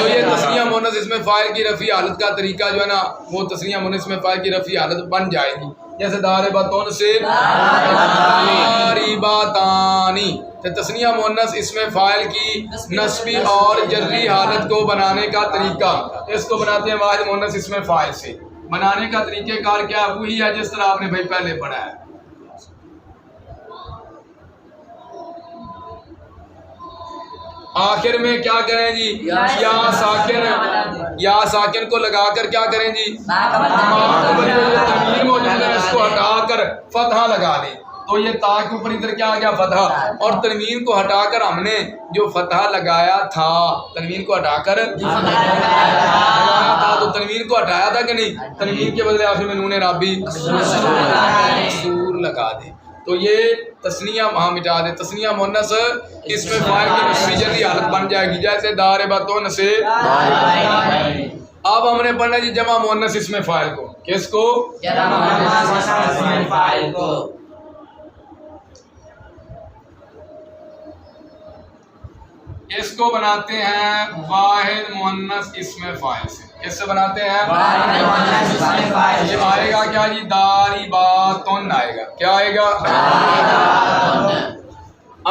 [SPEAKER 1] یہ تثنیہ مؤنث اسم فاعل کی رفعی حالت کا طریقہ جو ہے نا، وہ تثنیہ مؤنث اسم فاعل کی رفعی حالت بن جائے گی. جیسے دارباتون سے دارباتانی. تثنیہ مؤنث اسم فاعل کی نصبی اور جری حالت کو بنانے کا طریقہ، اس کو بناتے ہیں واحد مؤنث اسم فاعل سے. بنانے کا طریقہ کار کیا ہے؟ وہی ہے جس طرح آپ نے بھائی پہلے پڑھا ہے. آخر میں کیا کریں جی؟ یا ساکن کو لگا کر کیا کریں جی؟ تنوین موجود ہے اس کو ہٹا کر فتحہ لگا دیں. تو یہ تا کے اوپر ادھر کیا آ گیا؟ فتحہ. اور تنوین کو ہٹا کر ہم نے جو فتحہ لگایا تھا، تنوین کو ہٹا کر لگایا تھا، تو تنوین کو ہٹایا تھا کہ نہیں؟ تنوین کے بدلے آخر میں نون اعرابی مقصور لگا دیں. تو یہ تثنیہ وہاں مٹا دیں. تثنیہ مؤنث اسم فاعل کی نصبی جری حالت بن جائے گی. جیسے دارباتون سے. اب ہم نے پڑھنا جی جمع مؤنث اسم فاعل کو. کس کو؟
[SPEAKER 2] جمع مؤنث اسم فاعل کو.
[SPEAKER 1] اس کو بناتے ہیں واحد مؤنث اسم فاعل سے. کس سے بناتے ہیں؟
[SPEAKER 2] واحد مؤنث اسم فاعل.
[SPEAKER 1] یہ آئے گا کیا جی؟ دارباتون آئے گا. کیا آئے گا؟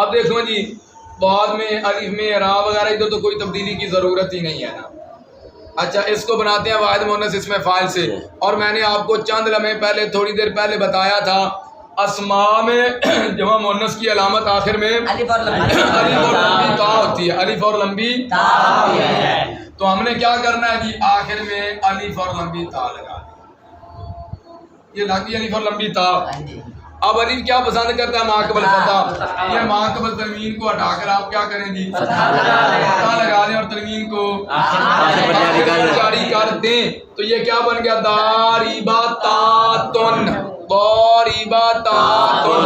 [SPEAKER 1] اب دیکھو جی بعد میں الف میں اعراب وغیرہ ادھر تو کوئی تبدیلی کی ضرورت ہی نہیں ہے نا. اچھا اس کو بناتے ہیں واحد مؤنث اسم فاعل سے. اور میں نے آپ کو چند لمحے پہلے تھوڑی دیر پہلے بتایا تھا اسماء میں جمع مؤنث کی علامت آخر میں
[SPEAKER 2] الف اور لمبی
[SPEAKER 1] تا ہوتی ہے. الف اور لمبی تا ہوتی ہے. تو ہم نے کیا کرنا ہے جی؟ آخر میں الف اور لمبی تا لگا دی. یہ لگی الف اور لمبی تا. اب الف کیا پسند کرتا ہے؟ ماقبل فتح. یہ ماقبل تنوین کو ہٹا کر آپ کیا کریں جی؟ فتح لگا دیں اور تنوین کو جاری کر دیں. تو یہ کیا بن گیا؟ دارباتون. دارباتون.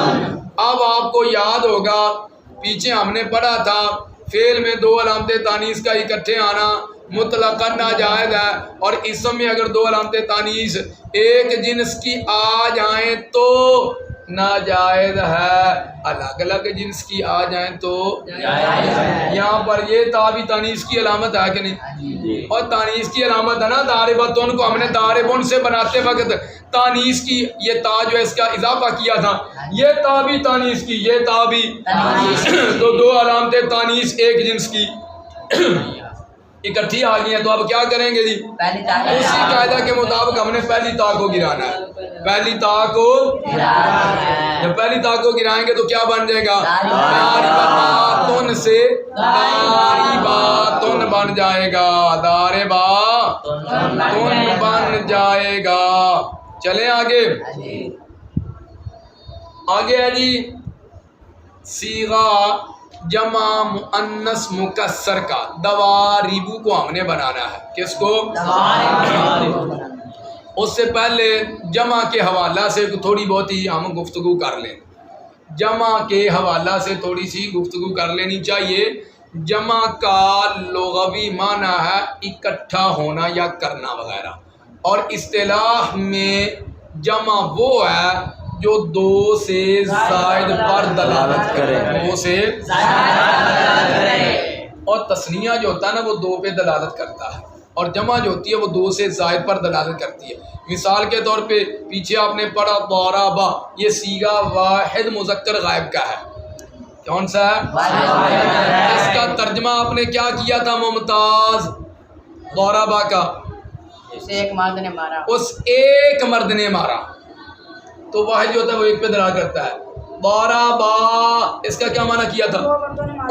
[SPEAKER 1] اب آپ کو یاد ہوگا پیچھے ہم نے پڑھا تھا فعل میں 2 علامت تانیث کا اکٹھے آنا مطلقاً ناجائز ہے. اور اسم میں اگر 2 علامت تانیث ایک جنس کی آ جائیں تو ناجائز ہے، الگ الگ جنس کی آ جائیں تو یہاں پر یہ تا بھی تانیث کی علامت ہے کہ نہیں؟ اور تانیث کی علامت ہے نا. دارباتون کو ہم نے داربون سے بناتے وقت تانیث کی یہ تا جو ہے اس کا اضافہ کیا تھا. یہ تا بھی تانیث کی، یہ تا بھی. تو 2 علامت تانیث ایک جنس کی اکٹھی آ گئی ہیں تو اب کیا کریں گے جی؟
[SPEAKER 2] پہلی تا کے
[SPEAKER 1] اسی قاعدہ کے مطابق ہم نے پہلی تا کو گرانا ہے. پہلی تا کو جب پہلی تا کو گرائیں گے تو کیا بن جائے گا؟ دارباتن سے داریباتن بن جائے گا. دارباتن بن جائے گا. چلیں آگے. آگے ہے جی صیغہ جمع مؤنث مکسر کا. دواریبو کو ہم نے بنانا ہے. کس کو؟ اس سے پہلے جمع کے حوالہ سے تھوڑی بہت ہی ہم گفتگو کر لیں. جمع کے حوالہ سے تھوڑی سی گفتگو کر لینی چاہیے. جمع کا لغوی معنی ہے اکٹھا ہونا یا کرنا وغیرہ، اور اصطلاح میں جمع وہ ہے جو دو سے زائد پر دلالت کرے. دو سے اور تثنیہ جو ہوتا ہے نا وہ دو پہ دلالت کرتا ہے، اور جمع جو ہوتی ہے وہ دو سے زائد پر دلالت کرتی ہے. مثال کے طور پہ پیچھے آپ نے پڑھا ضربا، یہ صیغہ واحد مذکر غائب کا ہے. کون سا ہے؟ اس کا ترجمہ آپ نے کیا کیا تھا ممتاز؟ ضربا کا
[SPEAKER 4] اسے ایک مرد نے مارا.
[SPEAKER 1] اس ایک مرد نے مارا، تو واحد جو ہوتا ہے وہ ایک پہ دلالت کرتا ہے. ضربا اس کا کیا معنی کیا تھا؟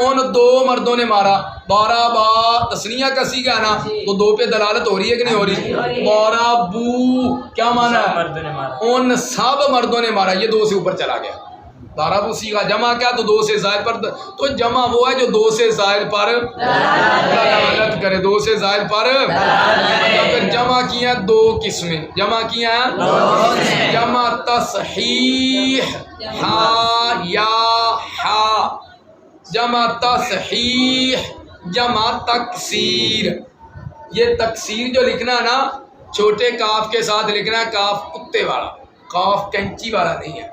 [SPEAKER 1] ان دو مردوں نے مارا. ضربا تثنیہ کا صیغہ ہے نا تو دو پہ دلالت ہو رہی ہے کہ نہیں ہو رہی؟ ضربو کیا معنی ہے؟ ان سب مردوں نے مارا. یہ دو سے اوپر چلا گیا. ضربو صیغہ جمع کیا تو دو سے زائد پر تو جمع وہ ہے جو دو سے زائد پر دلالت کرے. دو سے زائد پر پھر جمع کیا دو قسمیں. جمع کیا جمع تصحیح ہا یا ہا، جمع تصحیح، جمع تکسیر. یہ تکسیر جو لکھنا ہے نا چھوٹے کاف کے ساتھ لکھنا ہے، کاف کتے والا، کاف کینچی والا نہیں ہے.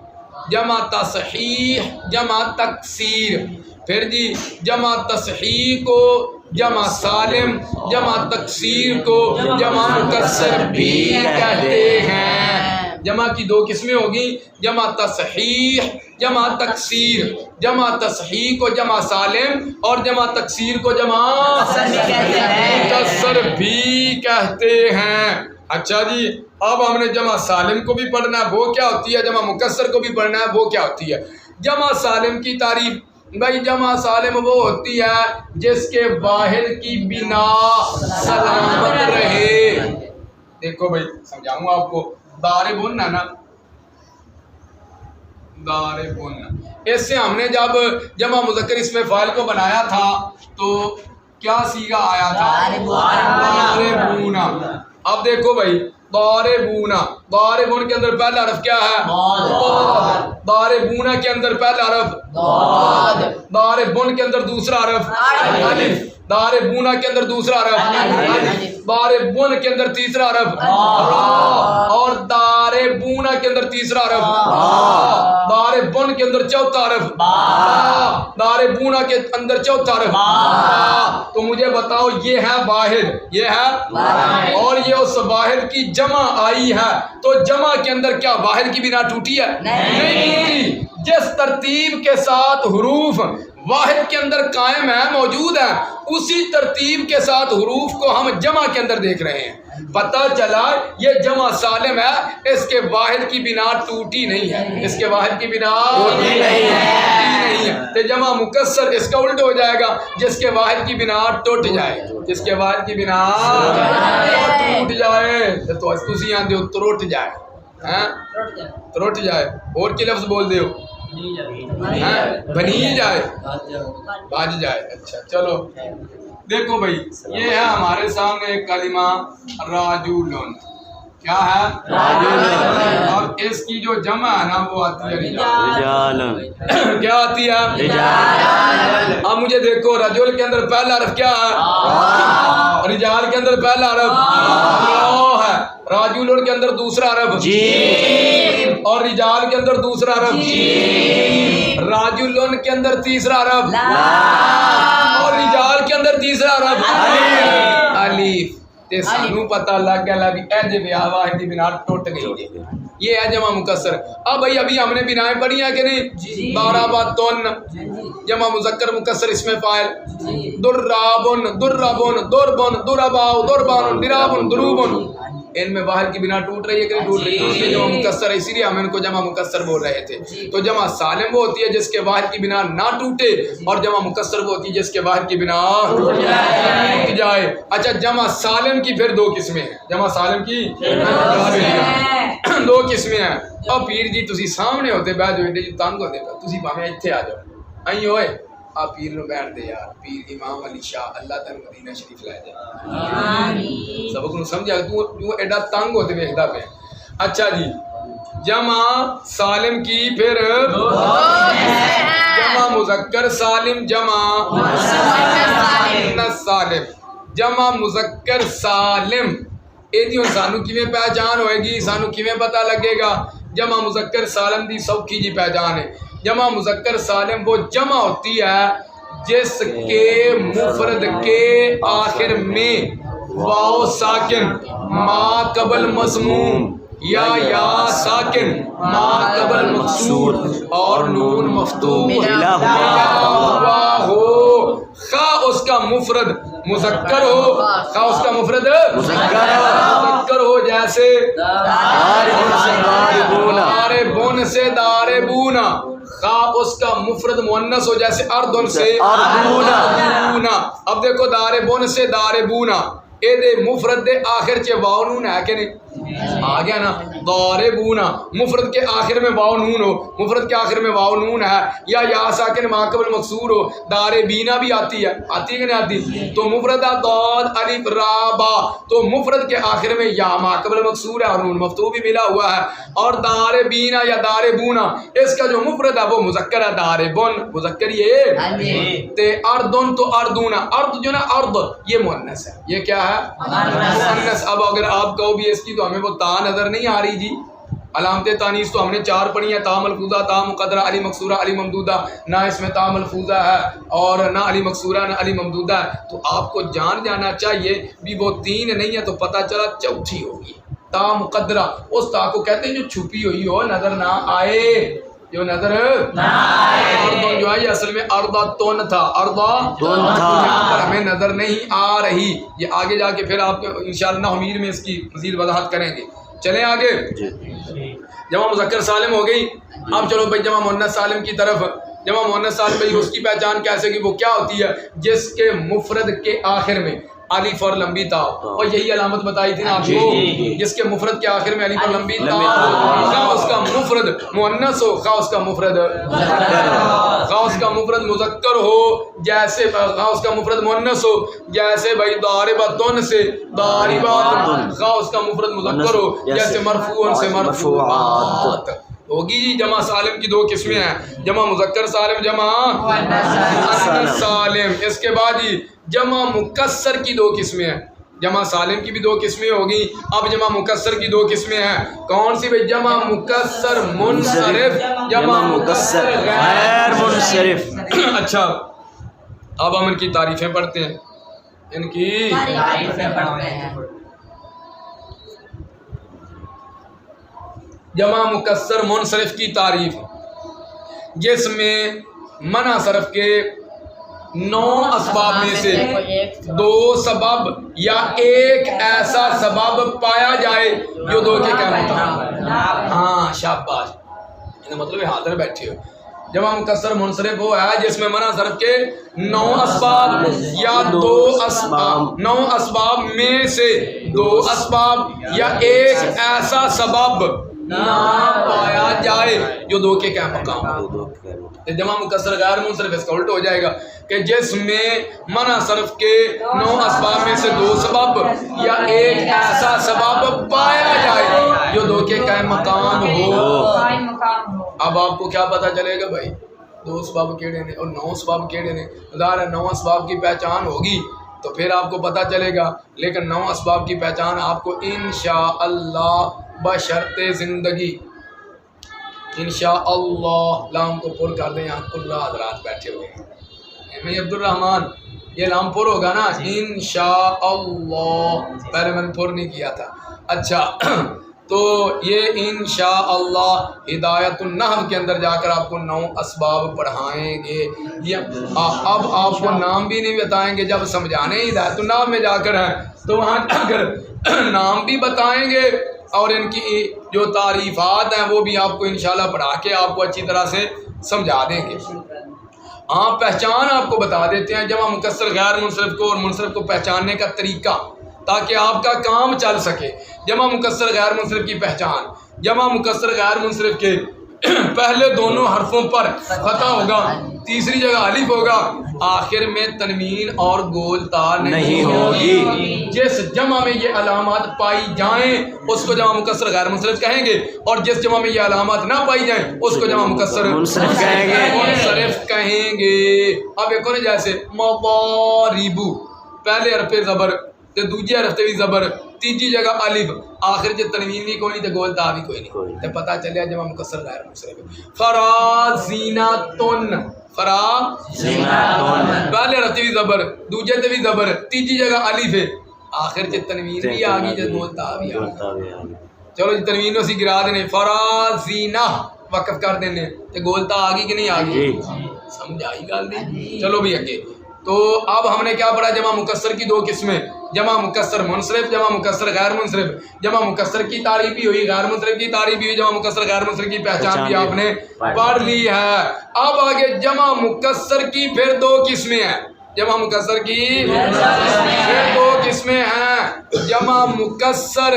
[SPEAKER 1] جمع تصحیح جمع تکسیر. پھر جی جمع تصحیح کو جمع سالم، جمع تکسیر کو جمع مکسر بھی کہتے ہیں. جمع کی دو قسمیں ہوگی، جمع تصحیح جمع تکسیر. جمع تصحیح کو جمع سالم اور جمع تکسیر کو جمع مکسر بھی کہتے ہیں. اچھا جی اب ہم نے جمع سالم کو بھی پڑھنا ہے، وہ کیا ہوتی ہے؟ جمع مکسر کو بھی پڑھنا ہے، وہ کیا ہوتی ہے؟ جمع سالم کی تعریف بھائی، جمع سالم وہ ہوتی ہے جس کے واحد کی بنا سلامت رہے. دیکھو بھائی سمجھاؤں آپ کو. ضاربن ہے نا، ضاربن، اس سے ہم نے جب جمع مذکر اسم فاعل کو بنایا تھا تو کیا صیغہ آیا تھا؟ ضاربون. اب دیکھو بھائی ضاربون، ضاربون کے اندر پہلا حرف کیا ہے؟ ضاربون کے اندر پہلا حرف ضاربون کے اندر دوسرا حرف الف، ضاربون کے اندر دوسرا حرف ضاربون کے اندر تیسرا حرف را، اور ضاربون کے اندر تیسرا حرف ضاربون کے اندر چوتھا حرف ضاربون کے اندر چوتھا حرف. تو مجھے بتاؤ یہ ہے واحد، یہ ہے اور یہ اس واحد کی جمع آئی ہے، تو جمع کے اندر کیا واحد کی بنا ٹوٹی ہے؟ نہیں ٹوٹی. جس ترتیب کے ساتھ حروف واحد کے اندر قائم ہے، موجود ہے، اسی ترتیب کے ساتھ حروف کو ہم جمع کے اندر دیکھ رہے ہیں. پتہ چلا یہ جمع سالم ہے، اس کے واحد کی بنا ٹوٹی نہیں ہے، اس کے واحد کی بنا ٹوٹی نہیں ہے. تو جمع مکسر اس کا الٹ ہو جائے گا، جس کے واحد کی بنا ٹوٹ جائے، جس کے واحد کی بنا ٹوٹ جائے تو تسی آندے ہو تروٹ جائے، تروٹ جائے. اور کی لفظ بول دیو؟ بنی جائے، بج جائے. اچھا چلو دیکھو بھائی یہ ہے ہمارے سامنے ایک کلمہ راجولون. کیا ہے؟ راجولون. اور اس کی جو جمع ہے نا وہ آتی ہے رجالون. کیا آتی ہے؟ رجالون. اب مجھے دیکھو رجل کے اندر پہلا حرف کیا ہے؟ رجال کے اندر پہلا حرف ہے، راجولون کے اندر دوسرا حرف جیم، اور رجال کے اندر دوسرا حرف جیم، راجولون کے اندر تیسرا حرف لام، اور رجال کے اندر تیسرا حرف الف. تے سانو پتہ لگ گیا بھی اے جے بیاہ واحد دی بنا ٹوٹ گئی جی، یہ ہے جمع مکسر۔ اب بھائی ابھی ہم نے بنائیں پڑھی ہیں کہ نہیں؟ ضربۃ، جمع مذکر مکسر اسم فاعل، ضرابٌ ضربٌ ضربٌ ضرباء ضربان ضراب ضروب، ان میں باہر کی بنا ٹوٹ رہی ہے کہ نہیں ٹوٹ رہی؟ ٹوٹ کے جمع مکسر ہے، اسی لیے ہم ان کو جمع مکسر بول رہے تھے۔ تو جمع سالم وہ ہوتی ہے جس کے باہر کی بنا نہ ٹوٹے، اور جمع مکسر وہ ہوتی ہے جس کے باہر کی بنا ٹوٹ جائے۔ اچھا جمع سالم کی پھر دو قسمیں ہیں، جمع سالم کی دو قسمیں ہیں۔ اب پیر جی تسی سامنے ہوتے بیٹھ جو ایڈے جی تنگ ہوتے تسی بھاویں ایتھے آ جاؤ، آئیں ہوئے آپ پیر نو بیٹھ دے یار، پیر امام علی شاہ اللہ تعالی مدینہ شریف لے جائے، سبق نو سمجھا تو ایڈا تنگ ہوتے ویکھدا پیا۔ اچھا جی جمع سالم کی پھر جمع مذکر سالم، جمع مؤنث سالم، جمع مذکر سالم یہ سانو کیویں پہچان ہوئے گی، سانو کیویں پتہ لگے گا؟ جمع مذکر سالم دی سوکھی جی پہچان ہے۔ جمع مذکر سالم وہ جمع ہوتی ہے جس کے مفرد کے آخر میں واو ساکن ما قبل مضموم یا ساکن ما قبل مقصور اور نون مفتوح ملا ہوا ہو، خواہ اس کا مفرد مذکر ہو، خواہ اس کا مفرد مذکر ہو، جیسے داربون سے داربونا، خواہ اس کا مفرد مؤنث ہو جیسے اردن سے اردونا۔ اب دیکھو داربون سے داربونا، اے دے مفرد دے آخر چے واو نون ہے کہ نہیں؟ آ گیا نا، داربونا مفرد کے آخر میں واو نون ہو، مفرد کے آخر میں واو نون ہے، یا ساکن ما قبل مکسور ہو، داربینا بھی آتی ہے کہ نہیں آتی؟ تو مفرد ضاد الف را با، تو مفرد کے آخر میں یا ما قبل مکسور ہے اور نون مفتوح بھی ملا ہوا ہے، اور داربینا یا داربونا اس کا جو مفرد ہے وہ مذکر ہے، داربن مذکر یہ، تے اردن تو اردونا، ارد جو نا ارد یہ مؤنث ہے، یہ کیا ہے؟ مؤنث۔ اب اگر آپ کہو بھی اس کی تو ہمیں وہ تا نظر نہیں آ رہی جی، علامت تانیث تو ہم نے 4 پڑھی ہیں، تا ملفوظہ، تا مقدرہ، علی مقصورہ، علی ممدودہ، نہ اس میں تا ملفوظہ ہے اور نہ علی مقصورہ نہ علی ممدودہ ہے، تو آپ کو جان جانا چاہیے بھی وہ 3 نہیں ہے تو پتہ چلا چوتھی ہوگی تا مقدرہ، اس تا کو کہتے ہیں جو چھپی ہوئی ہو، نظر نہ آئے، جو نظر نہ آئے۔ اردن جو ہے یہ اصل میں ارداتون تھا، ارداتون یہاں پر ہمیں نظر نہیں آ رہی، یہ آگے جا کے پھر آپ انشاءاللہ نحویر میں اس کی مزید وضاحت کریں گے۔ چلیں آگے، جمع مذکر سالم ہو گئی۔ اب چلو بھائی جمع مؤنث سالم کی طرف۔ جمع مؤنث سالم بھائی اس کی پہچان کیسے کی؟ وہ کیا ہوتی ہے جس کے مفرد کے آخر میں الف اور لمبی تا، اور یہی علامت بتائی تھی نا آپ کو، جس کے مفرد کے آخر میں الف اور لمبی تا، خواہ اس کا مفرد مؤنث ہو، خواہ اس کا مفرد مذکر ہو، جیسے خواہ اس کا مفرد مؤنث ہو، جیسے بھائی ضاربۃ سے ضاربات، خواہ اس کا مفرد مذکر ہو، جیسے مرفوع سے مرفوعات ہوگی جی۔ جمع سالم کی 2 قسمیں ہیں، جمع مذکر سالم، جمع مؤنث سالم۔ اس کے بعد جی جمع مکسر کی 2 قسمیں ہیں، جمع سالم کی بھی 2 قسمیں ہوگی، اب جمع مکسر کی 2 قسمیں ہیں، کون سی بھائی؟ جمع مکسر منصرف، جمع مکسر غیر منصرف۔ اچھا اب ہم ان کی تعریفیں پڑھتے ہیں، ان کی تعریفیں پڑھتے ہیں۔ جمع مکسر منصرف کی تعریف، جس میں منع صرف کے 9 اسباب میں سے 2 سبب یا ایک ایسا سبب پایا جائے جو 2 کے کیا مطابق، ہاں شاباش، مطلب حاضر بیٹھے ہو۔ جمع مکسر منصرف وہ ہے جس میں منع صرف کے 9 اسباب یا 2 اسباب، 9 اسباب میں سے 2 اسباب یا ایک ایسا سبب نہ پایا جائے جو 2 کے کیا مقام۔ جمع مکسر غیر منصرف اس کا الٹ ہو جائے گا کہ جس میں منع صرف کے 9 اسباب میں سے 2 سبب یا ایک ایسا سبب پایا جائے جو 2 کے قائم مقام ہو۔ اب آپ کو کیا پتہ چلے گا بھائی 2 اسباب کیڑے نے اور 9 اسباب کیڑے نے؟ ظاہر 9 اسباب کی پہچان ہوگی تو پھر آپ کو پتہ چلے گا، لیکن 9 اسباب کی پہچان آپ کو انشاءاللہ بشرط زندگی انشاءاللہ، لام کو پر کر دیں، یہاں کل حضرات بیٹھے ہوئے ہیں، میں عبد الرحمن یہ لام پر ہوگا نا انشاءاللہ، پہلے میں نے پر نہیں کیا تھا. اچھا تو یہ انشاءاللہ ہدایت النحو کے اندر جا کر آپ کو 9 اسباب پڑھائیں گے. یہ اب آپ کو نام بھی نہیں بتائیں گے، جب سمجھانے ہدایت النحو میں جا کر ہیں تو وہاں جا کر نام بھی بتائیں گے اور ان کی جو تعریفات ہیں وہ بھی آپ کو انشاءاللہ پڑھا کے آپ کو اچھی طرح سے سمجھا دیں گے. ہاں پہچان آپ کو بتا دیتے ہیں جمع مکسر غیر منصرف کو اور منصرف کو پہچاننے کا طریقہ، تاکہ آپ کا کام چل سکے. جمع مکسر غیر منصرف کی پہچان، جمع مکسر غیر منصرف کے پہلے دونوں حرفوں پر فتح ہوگا، تیسری جگہ الف ہوگا، آخر میں تنوین اور گول تا نہیں ہوگی. جس جمع میں یہ علامات پائی جائیں اس کو جمع مکسر غیر منصرف کہیں گے، اور جس جمع میں یہ علامات نہ پائی جائیں اس کو جمع مکسر
[SPEAKER 3] منصرف کہیں گے.
[SPEAKER 1] منصرف کہیں گے. اب ایک اور جیسے مضاربو، پہلے حرف زبر تے دوجے حرف تے بھی زبر، تیجی جگہ الف، آخر چ تنوین بھی کوئی نہیں تے گول تا بھی کوئی نہیں، تے پتہ چلیا جمع مکسر غیر منصرف. فرازیناتن، فرازیناتن، پہلے حرف تے بھی زبر، دوجے تے بھی زبر، تیجی جگہ الف ہے، آخر چ تنوین بھی آ گئی تے گول تا بھی آ گئی. چلو جی تنوین اسی گرا دینے، فرازینہ وقف کر دینے تے گول تا آ گئی کہ نہیں آ گئی؟ سمجھ آئی گل نہیں؟ چلو بھی اگے. تو اب ہم نے کیا پڑھا؟ جمع مکسر کی 2 قسمیں، جمع مکسر منصرف، جمع مکسر غیر منصرف. جمع مکسر کی تعریف بھی ہوئی، غیر منصرف کی تعریف بھی ہوئی، جمع مکسر غیر منصرف کی پہچان بھی آپ نے پڑھ لی ہے. اب آگے جمع مکسر کی پھر 2 قسمیں ہیں. جمع مکسر کی پھر 2 قسمیں ہیں، جمع مکسر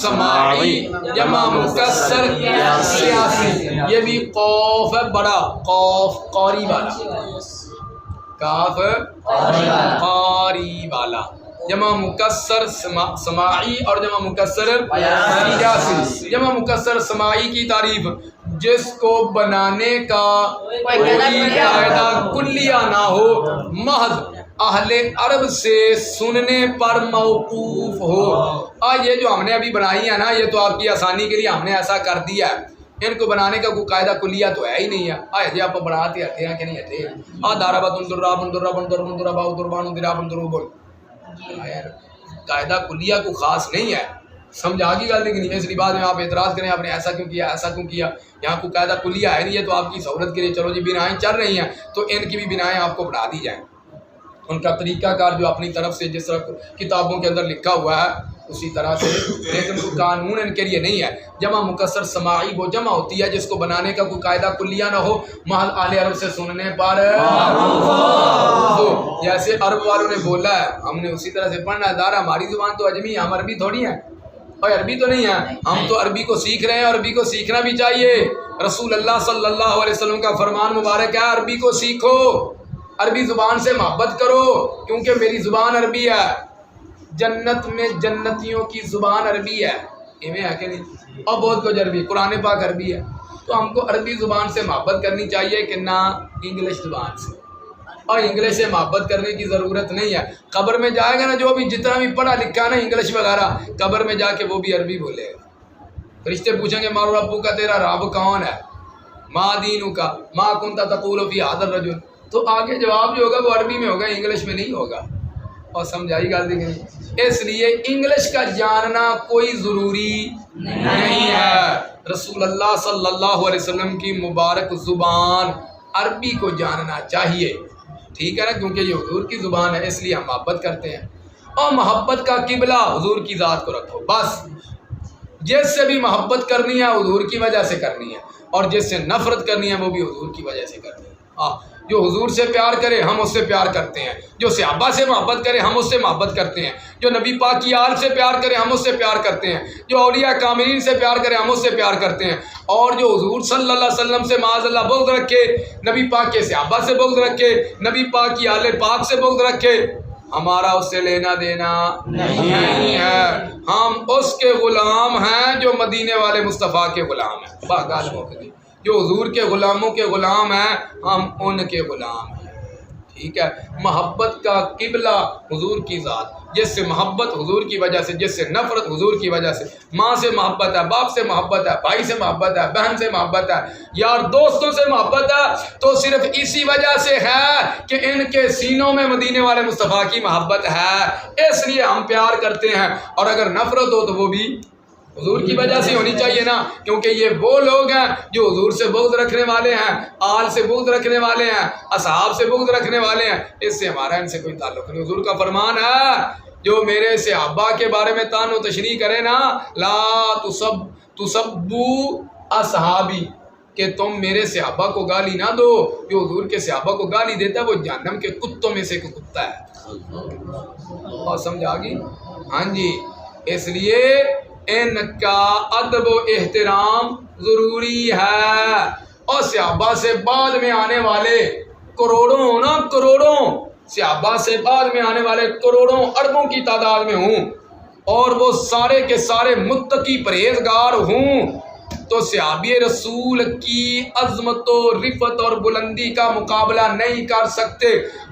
[SPEAKER 1] سماعی، جمع مکسر سیاسی. یہ بھی قوف ہے بڑا، قوف قاری والا، کاف قاری والا. جمع مکسر سماعی اور جمع مکسر قیاسی. جمع مکسر سماعی کی تعریف، جس کو بنانے کا کوئی قاعدہ کلیہ نہ ہو، محض اہل عرب سے سننے پر موقوف ہو. یہ جو ہم نے ابھی بنائی ہے نا، یہ تو آپ کی آسانی کے لیے ہم نے ایسا کر دیا ہے. ان کو بنانے کا کوئی قاعدہ کلیہ تو ہے ہی نہیں ہے. جی آپ بناتے ہٹے ہیں کہ نہیں ہٹے ہیں؟ قاعدہ کلیہ کو خاص نہیں ہے. سمجھ آ گئی گل نہیں؟ اس لیے بعد میں آپ اعتراض کریں آپ نے ایسا کیوں کیا، ایسا کیوں کیا. یہاں کوئی قاعدہ کلیہ ہے نہیں ہے، تو آپ کی سہولت کے لیے چلو جی بنائیں چل رہی ہیں تو ان کی بھی بنائیں آپ کو بڑھا دی جائیں. ان کا طریقہ کار جو اپنی طرف سے جس طرح کتابوں کے اندر لکھا ہوا ہے اسی طرح سے، لیکن کوئی قانون ان کے لیے نہیں ہے. جمع مکسر سماعی وہ جمع ہوتی ہے جس کو بنانے کا کوئی قاعدہ کلیہ نہ ہو، محض اہل عرب سے سننے پر. جیسے عرب والوں نے بولا ہے ہم نے اسی طرح سے پڑھنا ہے. دار ہماری زبان تو اجمی ہے، ہم عربی تھوڑی ہیں، اور عربی تو نہیں ہے. ہم تو عربی کو سیکھ رہے ہیں، عربی کو سیکھنا بھی چاہیے. رسول اللہ صلی اللہ علیہ وسلم کا فرمان مبارک ہے عربی کو سیکھو، عربی زبان سے محبت کرو، کیونکہ میری زبان عربی ہے. جنت میں جنتیوں کی زبان عربی ہے، ایویں ہے کہ نہیں؟ اور بہت کچھ عربی، قرآن پاک عربی ہے. تو ہم کو عربی زبان سے محبت کرنی چاہیے کہ نہ انگلش زبان سے. اور انگلش سے محبت کرنے کی ضرورت نہیں ہے. قبر میں جائے گا نا جو بھی جتنا بھی پڑھا لکھا نا انگلش وغیرہ، قبر میں جا کے وہ بھی عربی بولے گا. فرشتے پوچھیں گے مارو ربو کا، تیرا رب کون ہے؟ ما دینو کا، ما کنتا تقول فی ھذا الرجل. تو آگے جواب جو ہوگا وہ عربی میں ہوگا، انگلش میں نہیں ہوگا. اور سمجھائی گل نہیں؟ اس لیے انگلش کا جاننا کوئی ضروری نہیں ہے. رسول اللہ صلی اللہ علیہ وسلم کی مبارک زبان عربی کو جاننا چاہیے، ٹھیک ہے نا؟ کیونکہ یہ حضور کی زبان ہے، اس لیے ہم محبت کرتے ہیں. اور محبت کا قبلہ حضور کی ذات کو رکھو بس. جس سے بھی محبت کرنی ہے حضور کی وجہ سے کرنی ہے، اور جس سے نفرت کرنی ہے وہ بھی حضور کی وجہ سے کرنی ہے. جو حضور سے پیار کرے ہم اس سے پیار کرتے ہیں، جو صحابہ سے محبت کرے ہم اس سے محبت کرتے ہیں، جو نبی پاک کی آل سے پیار کرے ہم اس سے پیار کرتے ہیں، جو اولیاء کاملین سے پیار کرے ہم اس سے پیار کرتے ہیں. اور جو حضور صلی اللہ علیہ وسلم سے معاذ اللہ بغض رکھے، نبی پاک کے صحابہ سے بغض رکھے، نبی پاک کی آل پاک سے بغض رکھے، ہمارا اس سے لینا دینا نہیں ہے. ہم اس کے غلام ہیں جو مدینے والے مصطفیٰ کے غلام ہیں. جو حضور کے غلاموں کے غلام ہیں ہم ان کے غلام ہیں. ٹھیک ہے. محبت کا قبلہ حضور کی ذات، جس سے محبت حضور کی وجہ سے، جس سے نفرت حضور کی وجہ سے. ماں سے محبت ہے، باپ سے محبت ہے، بھائی سے محبت ہے، بہن سے محبت ہے، یار دوستوں سے محبت ہے، تو صرف اسی وجہ سے ہے کہ ان کے سینوں میں مدینے والے مصطفیٰ کی محبت ہے، اس لیے ہم پیار کرتے ہیں. اور اگر نفرت ہو تو وہ بھی حضور کی وجہ سے ہونی چاہیے نا، کیونکہ یہ وہ لوگ ہیں جو حضور سے بغض رکھنے والے ہیں، آل سے بغض رکھنے والے ہیں، اصحاب سے بغض رکھنے والے ہیں. اس سے ہمارا ان سے کوئی تعلق نہیں. حضور کا فرمان ہے جو میرے صحابہ کے بارے میں طعن و تشریح کرے نا، لا تسبوا اصحابی، کہ تم میرے صحابہ کو گالی نہ دو. جو حضور کے صحابہ کو گالی دیتا ہے وہ جہنم کے کتوں میں سے ایک کتا ہے. اور سمجھ آ گئی؟ ہاں جی. اس لیے ان کا ادب و احترام ضروری ہے. اور صحابہ سے بعد میں آنے والے کروڑوں نا کروڑوں، صحابہ سے بعد میں آنے والے کروڑوں اربوں کی تعداد میں ہوں، اور وہ سارے کے سارے متقی پرہیزگار ہوں، تو صحابی رسول کی عظمت و رفت اور بلندی کا مقابلہ نہیں کر سکتے.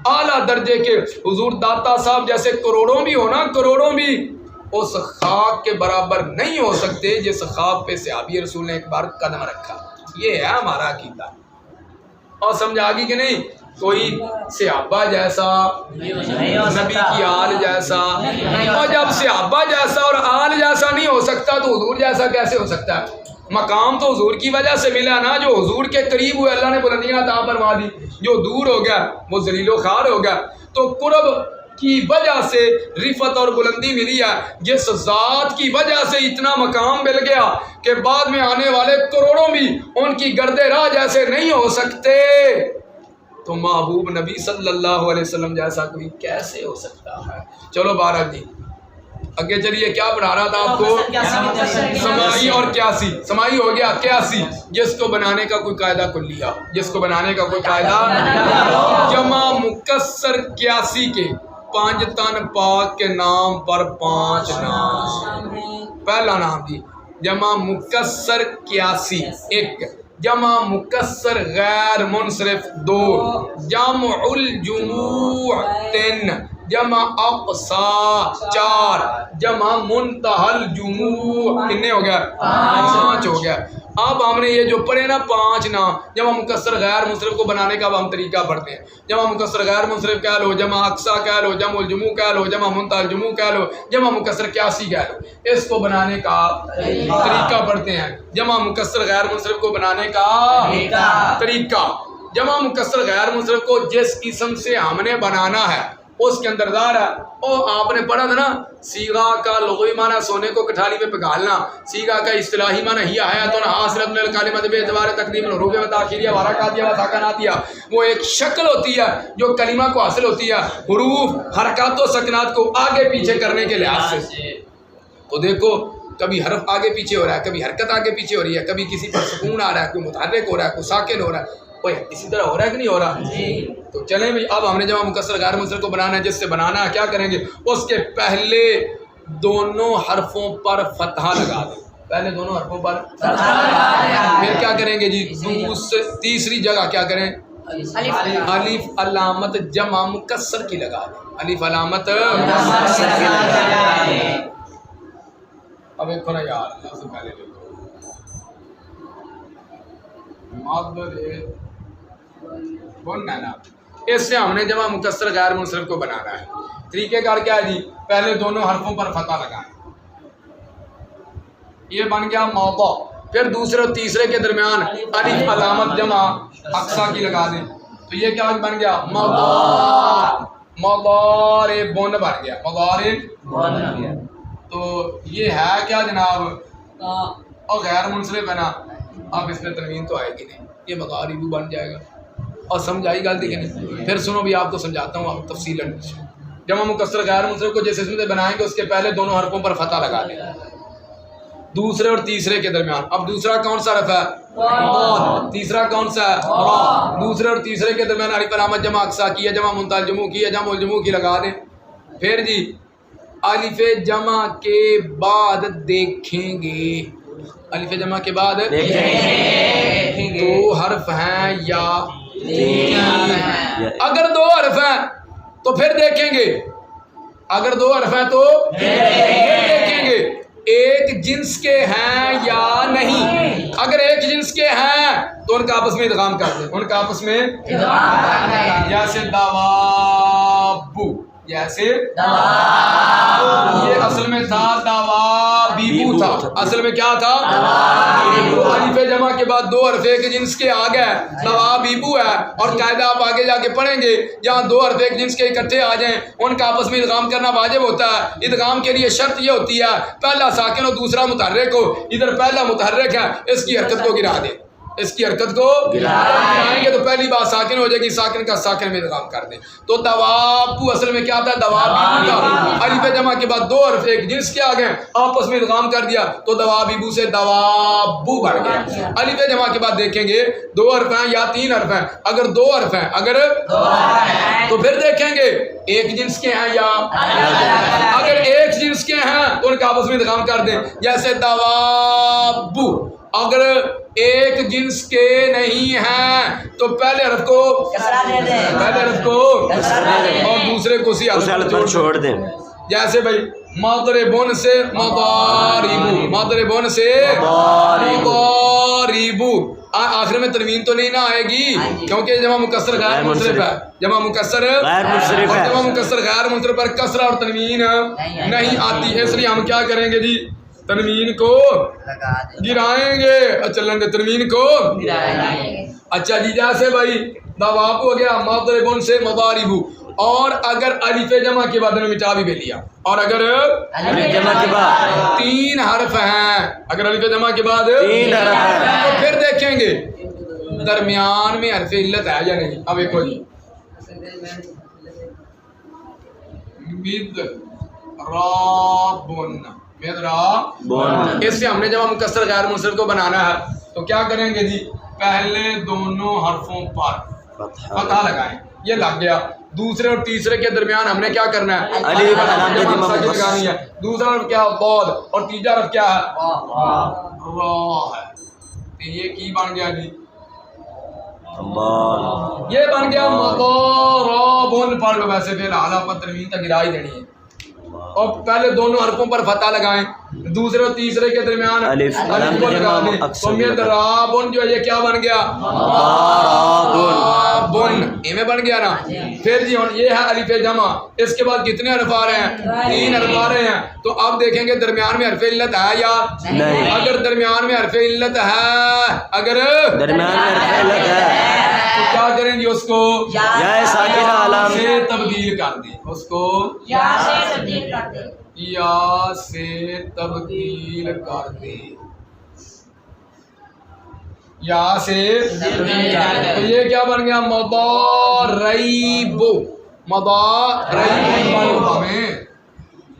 [SPEAKER 1] اعلیٰ درجے کے حضور داتا صاحب جیسے کروڑوں بھی ہو نا، کروڑوں بھی اس خاک کے برابر نہیں ہو سکتے جس خاک پہ صحابی رسول نے ایک بار قدم رکھا. یہ ہے ہمارا عقیدہ. اور سمجھ آ گئی کہ نہیں؟ کوئی صحابہ جیسا، نبی کی آل جیسا، اور جب صحابہ جیسا اور آل جیسا نہیں ہو سکتا تو حضور جیسا کیسے ہو سکتا ہے؟ مقام تو حضور کی وجہ سے ملا نا. جو حضور کے قریب ہوئے اللہ نے بلندیاں عطا فرما دی، جو دور ہو گیا وہ ذلیل و خوار ہو گیا. تو قرب کی وجہ سے رفت اور بلندی ملی ہے. جس ذات کی وجہ سے اتنا مقام مل گیا کہ بعد میں آنے والے کروڑوں بھی ان کی گرد راہ جیسے نہیں ہو سکتے، تو محبوب نبی صلی اللہ علیہ وسلم جیسا کوئی کیسے ہو سکتا ہے؟ چلو بارہ جی آگے چلیے. کیا پڑھا رہا تھا آپ کو؟ سماعی اور قیاسی. سماعی ہو گیا. قیاسی جس کو بنانے کا کوئی قاعدہ کلیہ، جس کو بنانے کا کوئی قاعدہ. جمع مکسر قیاسی کے 5 تن پاک کے نام پر 5 نام. پہلا نام جی جمع مکسر قیاسی 1، جمع مکسر غیر منصرف 2، جمع الجموع 3، جمع اقصا 4، جمع منتہی الجموع کتنے ہو گیا؟ 5 ہو گیا. اب ہم نے یہ جو پڑھے نا 5 نام جمع مکسر غیر منصرف کو بنانے کا اب ہم طریقہ پڑھتے ہیں. جمع مکسر غیر منصرف کہہ لو، جمع اقصا کہہ لو، جمع الجموع کہہ لو، جمع منتہی الجموع کہہ لو، جمع مکسر قیاسی کہہ لو. اس کو بنانے کا طریقہ پڑھتے ہیں. جمع مکسر غیر منصرف کو بنانے کا طریقہ. جمع مکسر غیر منصرف کو جس قسم سے ہم نے بنانا ہے اس کے اندر دار ہے. اور آپ نے پڑھا تھا نا سیغا کا لغوی معنی سونے کو کٹھالی میں پگھالنا، سیغا کا اصطلاحی معنی ہی حیاتن حاصلۃ من الکلمۃ باعتبار تقدیم الحروف و تاخیریہ و حرکاتیہ و سکناتیہ. وہ ایک شکل ہوتی ہے جو کلمہ کو حاصل ہوتی ہے حروف، حرکات و سکنات کو آگے پیچھے کرنے کے لحاظ سے. تو دیکھو کبھی حرف آگے پیچھے ہو رہا ہے، کبھی حرکت آگے پیچھے ہو رہی ہے، کبھی کسی پر سکون آ رہا ہے، کوئی متحرک ہو رہا ہے، کوئی ساکن ہو رہا ہے. اسی طرح ہو رہا ہے کہ نہیں ہو رہا؟ تو چلیں بھائی اب ہم نے جمع مکسر غیر منصرف کو بنانا ہے. جس سے بنانا ہے کیا کریں گے؟ اس کے پہلے دونوں حرفوں پر فتحہ لگا دیں. پہلے دونوں حرفوں پر پھر کیا کریں گے جی؟ تیسری جگہ کیا کریں؟ الف علامت جمع مکسر کی لگا دیں. الف علامت اب ایک کھونا یار اللہ سے پہلے لے اس سے ہم نے جمع مکسر غیر منصرف کو بنانا ہے. طریقہ کار کیا ہے جی؟ پہلے دونوں حرفوں پر فتح لگائیں، یہ بن گیا موضوع. پھر دوسرے اور تیسرے کے درمیان الف علامت جمع اقصا کی لگا دیں، تو یہ کیا بن گیا؟ مضار. مضارع بن بن گیا. مضارع تو یہ ہے کیا جناب؟ اور غیر منصرف ہے نا. اب اس میں تنوین تو آئے گی نہیں، یہ مضارب بن جائے گا. اور سمجھ آئی غلطی کہ نہیں؟ پھر سنو بھی آپ کو سمجھاتا ہوں آپ تفصیلاً. جمع مکسر غیر منصرف کو جس اسم سے بنائیں گے اس کے پہلے دونوں حرفوں پر فتح لگا دیں دوسرے اور تیسرے کے درمیان. اب دوسرا کون سا حرف ہے؟ تیسرا کون سا ہے؟ دوسرے اور تیسرے کے درمیان الف علامت جمع اقصا کی ہے، جمع منتہی الجموع کی ہے، جمع الجموع کی لگا دیں. پھر جی الف جمع کے بعد دیکھیں گے، الف جمع کے بعد دو حرف ہیں یا اگر دو حرف ہیں تو پھر دیکھیں گے، اگر دو حرف ہیں تو پھر دیکھیں گے ایک جنس کے ہیں یا نہیں۔ اگر ایک جنس کے ہیں تو ان کا آپس میں ادغام کر دیں، ان کا آپس میں جیسے دوابو، جیسے یہ اصل میں تھا دوابیبو تھا، اصل میں کیا تھا؟ الف جمع کے بعد دو حرف ایک جنس کے آ گئے، دوابیبو ہے، اور قاعدہ آپ آگے جا کے پڑھیں گے جہاں دو حرف ایک جنس کے اکٹھے آ جائیں ان کا آپس میں ادغام کرنا واجب ہوتا ہے۔ ادغام کے لیے شرط یہ ہوتی ہے پہلا ساکن اور دوسرا متحرک ہو، ادھر پہلا متحرک ہے اس کی حرکت کو گرا دیں، اس کی حرکت کو گرائیں گے تو پہلی بات ساکن ہو جائے گی، ساکن کا ساکن میں ادغام کر دیں۔ تو دوابو اصل میں کیا تھا؟ دوابیبو تھا، الف جمع کے بعد دو حرف ایک جنس کے آ گئے آپس میں ادغام کر دیا تو دوابیبو سے دوابو بن گیا۔ الف جمع کے بعد دیکھیں گے دو حرف ہیں یا تین حرف ہیں، اگر دو حرف ہیں اگر تو پھر دیکھیں گے ایک جنس کے ہیں یا اگر ایک جنس کے ہیں تو ان کا آپس میں ادغام کر دیں، جیسے دوابو۔ اگر ایک جنس کے نہیں ہیں تو پہلے حرف کو
[SPEAKER 2] کسرہ دے دیں،
[SPEAKER 1] پہلے حرف کو اور دوسرے کو اسی حالت پر
[SPEAKER 3] چھوڑ دیں۔ جیسے بھائی
[SPEAKER 1] مضربون سے مضاربو، مضربون سے مضاربو، آخر میں تنوین تو نہیں نہ آئے گی کیونکہ جمع مکسر غیر منصرف ہے، جمع مکسر
[SPEAKER 3] غیر منصرف ہے،
[SPEAKER 1] جمع مکسر غیر منصرف پر کسرہ اور تنوین نہیں آتی ہے، اس لیے ہم کیا کریں گے جی؟ تنوین کو گرائیں گے، اچھا لیں گے تنوین کو اچھا جی۔ جیسے بھائی دواب ہو گیا مضربون سے مضاربو، اور اگر الف جمع کے بعد مٹا بھی لیا، اور اگر
[SPEAKER 3] الف جمع کے بعد
[SPEAKER 1] تین حرف ہیں، اگر الف جمع کے بعد
[SPEAKER 3] تین حرف ہیں
[SPEAKER 1] تو پھر دیکھیں گے درمیان میں حرف علت ہے یا نہیں۔ اب ایک جی مدرابن، مدرابن، اس سے ہم نے جمع مکسر غیر منصرف کو بنانا ہے تو کیا کریں گے جی؟ پہلے دونوں حرفوں پر فتحہ لگائیں، یہ لگ گیا۔ دوسرے اور تیسرے کے درمیان ہم نے کیا کرنا ہے؟
[SPEAKER 3] الف
[SPEAKER 1] لگانی ہے۔ دوسرا حرف کیا ہے؟ ضاد، اور تیسرا حرف کیا ہے؟ را ہے۔ تو یہ کی بن گیا جی؟ یہ بن گیا مضاربن۔ پڑھ لو، ویسے پھر حالہ پر تنوین تک گرا ہی دینی ہے، اور پہلے دونوں حرفوں پر فتح لگائیں، دوسرے اور تیسرے کے درمیان الف کو لگا دیں تو مضرابن جو ہے یہ کیا بن گیا؟ مضرابن، میں بن گیا نا۔ پھر جی یہ ہے الف جمع، اس کے بعد کتنے حرف آ رہے ہیں؟ تین حرف آ رہے ہیں، تو اب دیکھیں گے درمیان میں حرف علت ہے یا نہیں۔ اگر درمیان میں حرف علت ہے، اگر
[SPEAKER 3] درمیان میں حرف علت ہے
[SPEAKER 1] تو کیا کریں گے؟ اس کو
[SPEAKER 3] یا ساکنہ علامت
[SPEAKER 1] سے تبدیل کر دیں، اس کو
[SPEAKER 4] یا سے تبدیل کر دیں،
[SPEAKER 1] یا سے تبدیل کر دیں، یا سے تو یہ کیا بن گیا؟ مضاربو، مضاربو میں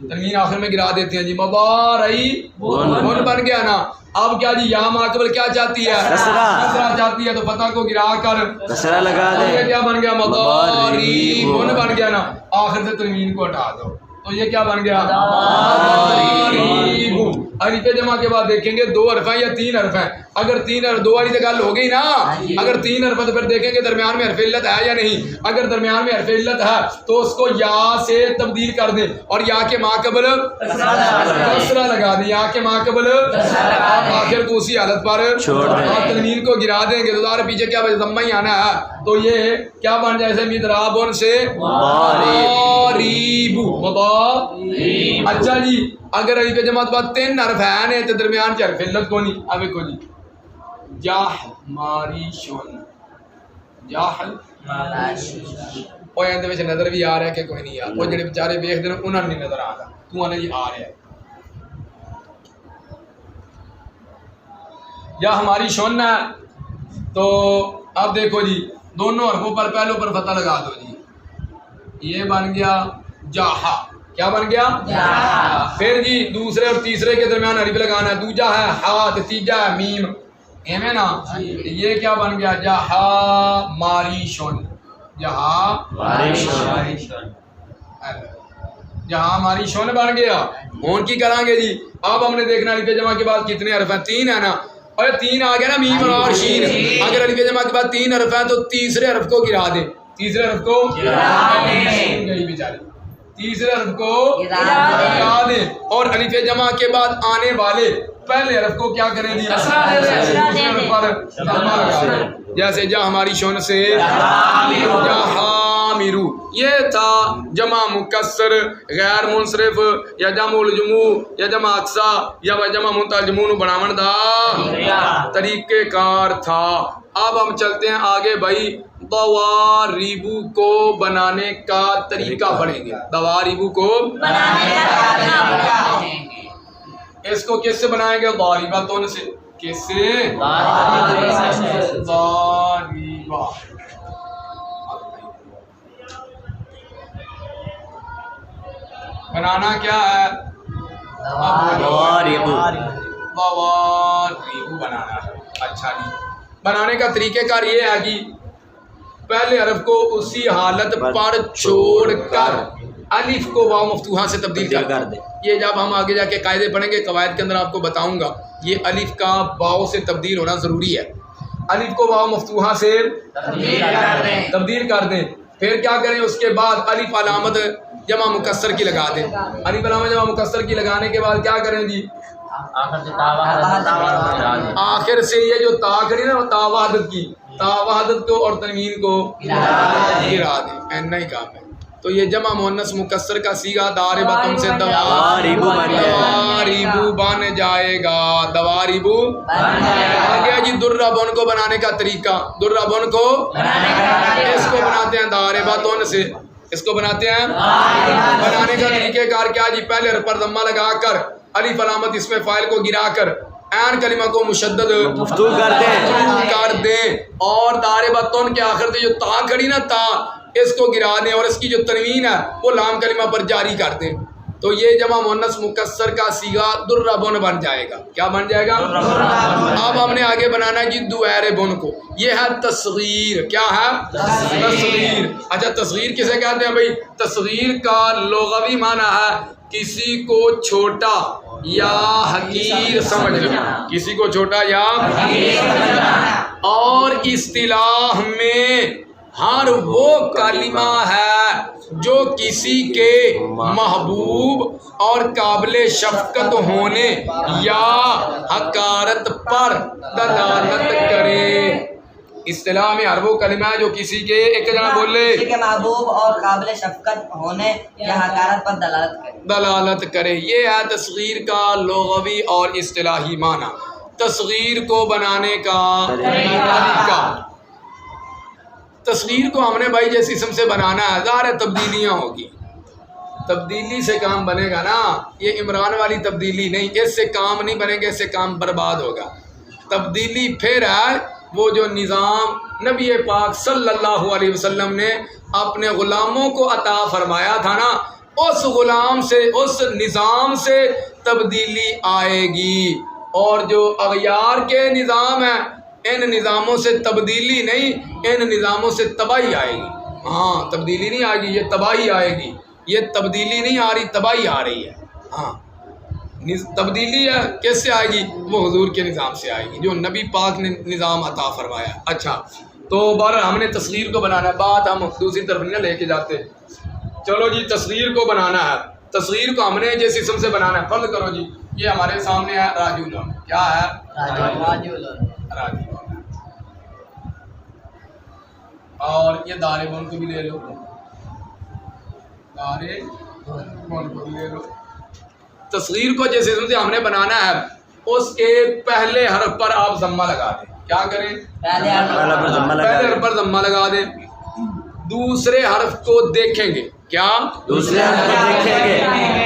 [SPEAKER 1] تنوین آخر میں گرا دیتے ہیں جی، مضاربن بن گیا نا۔ اب کیا جی؟ یا ماقبل کیا چاہتی ہے؟ کسرہ چاہتی ہے، تو فتح کو گرا کر
[SPEAKER 3] کسرہ لگا دیں،
[SPEAKER 1] یہ کیا بن گیا؟ مضاربن بن گیا نا۔ آخر سے تنوین کو ہٹا دو تو یہ کیا بن گیا؟ مضاربو۔ الف جمع کے بعد دیکھیں گے دو حرف ہیں یا تین حرف ہیں، اگر تین حرف دو والی تو گل ہو گئی نا، اگر تین حرف ہے تو پھر دیکھیں گے درمیان میں حرف علت ہے یا نہیں۔ اگر درمیان میں حرف علت ہے تو اس کو یا سے تبدیل کر دیں، اور یا کے ماقبل کسرہ لگا دیں، یا کے ماقبل آخر کو اسی حالت پر
[SPEAKER 3] چھوڑ دیں،
[SPEAKER 1] اور تنوین کو گرا دیں گے تو ظاہر پیچھے کیا ضمہ ہی آنا ہے، تو یہ کیا بن جائے؟ جیسے مضرابن سے مضاربو، مضارب۔ اچھا جی اگر الف جمع کے بعد تین حرف ہے نہیں تو درمیان کے حرف علت کو نہیں۔ اب کو جی جاہ ماری شون، جاہل وہ اندے وچ نظر بھی آ رہا ہے کہ کوئی نہیں آ، وہ جڑے بیچارے ویکھ دے انہاں نہیں نظر آ رہا، تو انہاں جی آ رہا ہے۔ یا ہماری شون ہے تو اب دیکھو جی دونوں حرفوں پر پہلوں پر فتح لگا دو جی، یہ بن گیا جاہا، کیا بن گیا؟ پھر جی دوسرے اور تیسرے کے درمیان الف لگانا ہے، دوجا ہے ہا، تیجا ہے میم، ایویں نا۔ یہ کیا بن گیا؟ جہا ماریشن، جہا ماریشن، جہاں ماریشن بن گیا۔ ہون کی کریں گے جی؟ اب ہم نے دیکھنا الف جمع کے بعد کتنے حرف ہیں؟ تین ہے نا۔ اور 3 آ گیا نا میم اور شین. اگر الف جمع کے بعد 3 حرف ہیں تو تیسرے حرف کو گرا دیں. تیسرے حرف کو گئی بیچاری. تیسرے حرف کو گرا دیں اور الف جمع کے بعد آنے والے پہلے حرف کو کیا کریں گے؟ دوسرے حرف پر ضمہ لگا دیں. جیسے جا ہماری شون سے جہامیرو. یہ تھا جمع مکسر غیر منصرف یا جمع الجموع یا جمع اقصا یا جمع منتجمون بناون دا طریقہ کار تھا. اب ہم چلتے ہیں آگے بھائی. دواریبو کو بنانے کا طریقہ پڑھیں گے. دواریبو کو اس کو کس سے بنائیں گے؟ ضاریبتون سے. کس سے؟ ضاریبہ. بنانا کیا ہے؟
[SPEAKER 3] ضاریبو.
[SPEAKER 1] ضواریبو بنانا ہے. اچھا جی. بنانے کا طریقہ کار یہ ہے کہ پہلے حرف کو اسی حالت پر چھوڑ کر الف کو واو مفتوحہ سے تبدیل کر دیں. یہ جب ہم آگے جا کے قاعدے پڑھیں گے قواعد کے اندر آپ کو بتاؤں گا. یہ الف کا واو سے تبدیل ہونا ضروری ہے. الف کو واو مفتوحہ سے تبدیل کر دیں. پھر کیا کریں؟ اس کے بعد الف علامت جمع مکسر کی لگا دیں. الف علامت جمع مکسر کی لگانے کے بعد کیا کریں جی؟ آخر سے یہ جو تا کھڑی نا تا وحدت کی، تا وحدت کو اور تنوین کو گرا دیں. اینا ہی کام ہے. تو یہ جمع مؤنث مکسر کا صیغہ داربتن سے دواریبو بن جائے گا. دواریبو آگیا جی. دربن کو بنانے کا طریقہ. دربن کو اس کو بناتے ہیں داربتن سے. اس کو بناتے ہیں بنانے کا طریقہ کار کیا جی؟ پہلے حرف پر ضمہ لگا کر الف علامت اسم فاعل کو گرا کر عین کلمہ کو مشدد
[SPEAKER 3] مفتوح
[SPEAKER 1] کر دیں اور داربتن کے آخر سے جو تا کھڑی نا تا اس کو گرا دیں اور اس کی جو تنوین ہے وہ لام کلمہ پر جاری کر دیں. تو یہ جمع مؤنث مکسر کا صیغہ دربن بن جائے گا. کیا بن جائے گا؟ اب ہم نے آگے بنانا ہے جی دویربن کو. یہ ہے تصغیر. کیا ہے؟ تصغیر. اچھا تصغیر کسے کہتے ہیں بھائی؟ تصغیر کا لغوی معنی ہے کسی کو چھوٹا یا حقیر سمجھنا. کسی کو چھوٹا یا اور اصطلاح میں ہر وہ کلمہ ہے جو کسی کے محبوب اور قابل شفقت ہونے یا حقارت پر دلالت کرے. اصطلاح میں ہر وہ کلمہ ہے جو کسی کے ایک جنا بولے
[SPEAKER 2] کسی کے محبوب اور قابل شفقت ہونے یا حقارت پر
[SPEAKER 1] دلالت کرے. یہ ہے تصغیر کا لغوی اور اصطلاحی معنی. تصغیر کو بنانے کا طریقہ. تصغیر کو ہم نے بھائی جیسے اسم سے بنانا ہے. ظاہر تبدیلیاں ہوگی. تبدیلی سے کام بنے گا نا. یہ عمران والی تبدیلی نہیں. اس سے کام نہیں بنے گا. اس سے کام برباد ہوگا. تبدیلی پھر ہے وہ جو نظام نبی پاک صلی اللہ علیہ وسلم نے اپنے غلاموں کو عطا فرمایا تھا نا، اس غلام سے، اس نظام سے تبدیلی آئے گی. اور جو اغیار کے نظام ہیں ان نظاموں سے تبدیلی نہیں، ان نظاموں سے تباہی آئے گی. ہاں تبدیلی نہیں آئے گی، یہ تباہی آئے گی. یہ تبدیلی نہیں آ رہی، تباہی آ رہی ہے. ہاں تبدیلی ہے کس سے آئے گی؟ وہ حضور کے نظام سے آئے گی جو نبی پاک نے نظام عطا فرمایا. اچھا تو بہرحال ہم نے تصغیر کو بنانا ہے. بات ہم دوسری طرف نہیں لے کے جاتے. چلو جی تصغیر کو بنانا ہے. تصغیر کو ہم نے جس اسم سے بنانا ہے. فرض کرو جی یہ ہمارے سامنے ہے راجولون. کیا ہے؟ راجولون. اور یہ داربون کو بھی لے لو، داربون کو بھی لے لو. تصغیر کو جس اسم سے ہم نے بنانا ہے اس کے پہلے حرف پر آپ ضمہ لگا دیں. کیا کریں؟ پہلے حرف پر ضمہ لگا دیں. دوسرے حرف کو دیکھیں گے. کیا؟
[SPEAKER 3] دوسرے حرف کو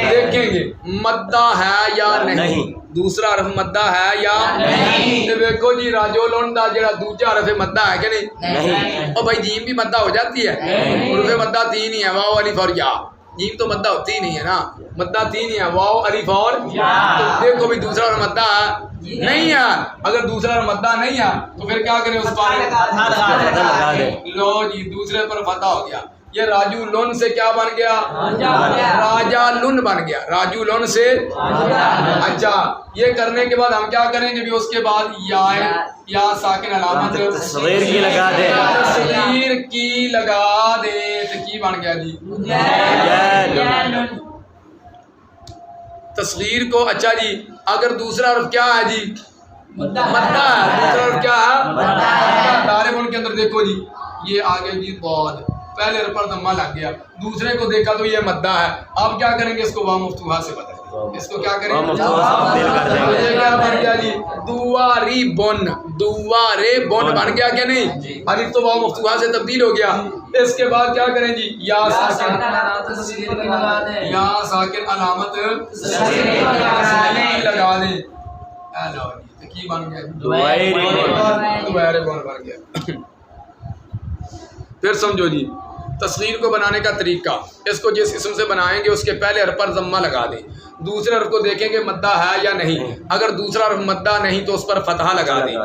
[SPEAKER 1] دیکھیں گے مدہ ہے یا نہیں. دوسرا حرف مدہ ہے یا نہیں. دیکھو جی راجولون دا جڑا دوجا حرف مدہ ہے کہ نہیں؟ اور بھائی جیم بھی مدہ ہو جاتی ہے. حروف مدہ تین ہی ہے، واو الف اور یا. جیم تو مدہ ہوتی ہی نہیں ہے نا، مدہ تین ہی ہے، واو الف اور یا. تو دیکھو بھی دوسرا حرف مدہ نہیں ہے. اگر دوسرا حرف مدہ نہیں ہے تو پھر کیا کریں؟ اس پر لو جی دوسرے پر فتح ہو گیا. یہ راجو لن سے کیا بن گیا؟ راجا لن بن گیا، راجو لن سے۔ اچھا یہ کرنے کے بعد ہم کیا کریں گے بھی؟ اس کے بعد یا ساکن علامت
[SPEAKER 3] تصغیر کی لگا دے،
[SPEAKER 1] تصغیر کی لگا دے تو کی بن گیا جی؟ تصغیر کو اچھا جی اگر دوسرا حرف کیا ہے جی؟ مدہ ہے۔ دوسرا حرف کیا ہے؟ دار بن کے اندر دیکھو جی یہ آگے جی بعد پہلے حرف پر ضمہ لگ گیا، دوسرے کو دیکھا تو یہ مدہ ہے، آپ کیا کریں گے؟ اس کو واو مفتوحہ سے بدل دیں، اس کو کیا کریں گے؟ یہ کیا بن گیا جی؟ دواری بن، دوارے بن بن گیا کہ نہیں؟ الف تو واو مفتوحہ سے تبدیل ہو گیا۔ اس کے بعد کیا کریں جی؟ یا ساکن علامت لگا دیں، کی بن گیا؟ دوائر بن بن گیا۔ پھر سمجھو جی تصغیر کو بنانے کا طریقہ، اس کو جس اسم سے بنائیں گے اس کے پہلے حرف پر ضمہ لگا دیں، دوسرے حرف کو دیکھیں گے مدہ ہے یا نہیں، اگر دوسرا حرف مدہ نہیں تو اس پر فتحہ لگا دیں،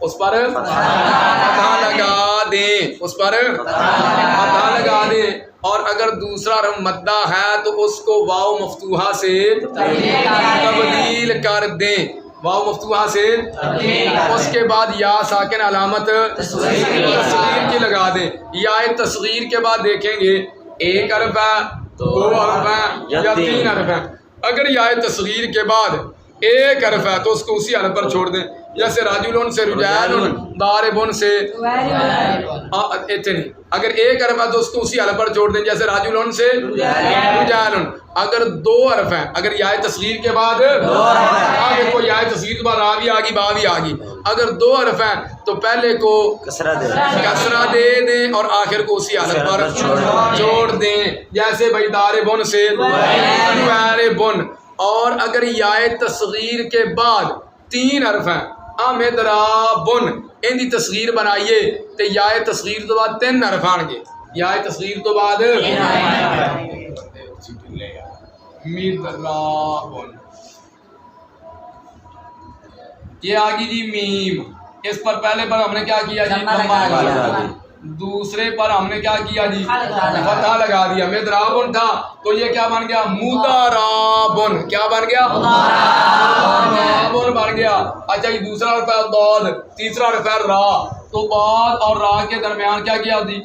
[SPEAKER 1] اس پر فتحہ لگا دیں، اس پر فتحہ لگا دیں، اور اگر دوسرا حرف مدہ ہے تو اس کو واو مفتوحہ سے تبدیل کر دیں، واو مفتوحہ سے۔ اس کے بعد یا ساکن علامت تصغیر کی لگا دیں، یا تصغیر کے بعد دیکھیں گے ایک حرف ہے، دو حرف ہے یا تین حرف ہے، اگر یا تصغیر کے بعد ایک حرف ہے تو اس کو اسی حرف پر چھوڑ دیں، جیسے راجلون سے رجالون، ضاربون سے اتنی، اگر ایک حرف ہے تو اس کو اسی حرف پر چھوڑ دیں، جیسے راجلون سے رجالون۔ اگر دو حرف ہیں، اگر یا تصغیر کے بعد دیکھو یا تصغیر کے بعد را بھی آگی با بھی آگی، اگر دو حرف ہیں تو پہلے کو کسرہ دے دیں اور آخر کو اسی حالت پر چھوڑ دیں، جیسے بھائی ضاربون سے ضاربون۔ اور اگر یا تصغیر کے بعد تین حرف ہیں، مضرابن، ان کی تصغیر بنائیے تو یا تصغیر تو بعد تین حرف آن گے، یا تصغیر تو بعد مضرابن۔ یہ آگی جی میم، اس پر پہلے پر ہم نے کیا کیا جی؟ ضمہ لگا دیا، دوسرے پر ہم نے کیا کیا جی؟ فتحہ لگا دیا، مضرابن تھا تو یہ کیا بن گیا؟ مضرابن، کیا بن گیا؟ مضرابن بن گیا۔ اچھا یہ دوسرا حرف ہے ضاد، تیسرا حرف ہے را، تو ضاد اور را کے درمیان کیا کیا جی؟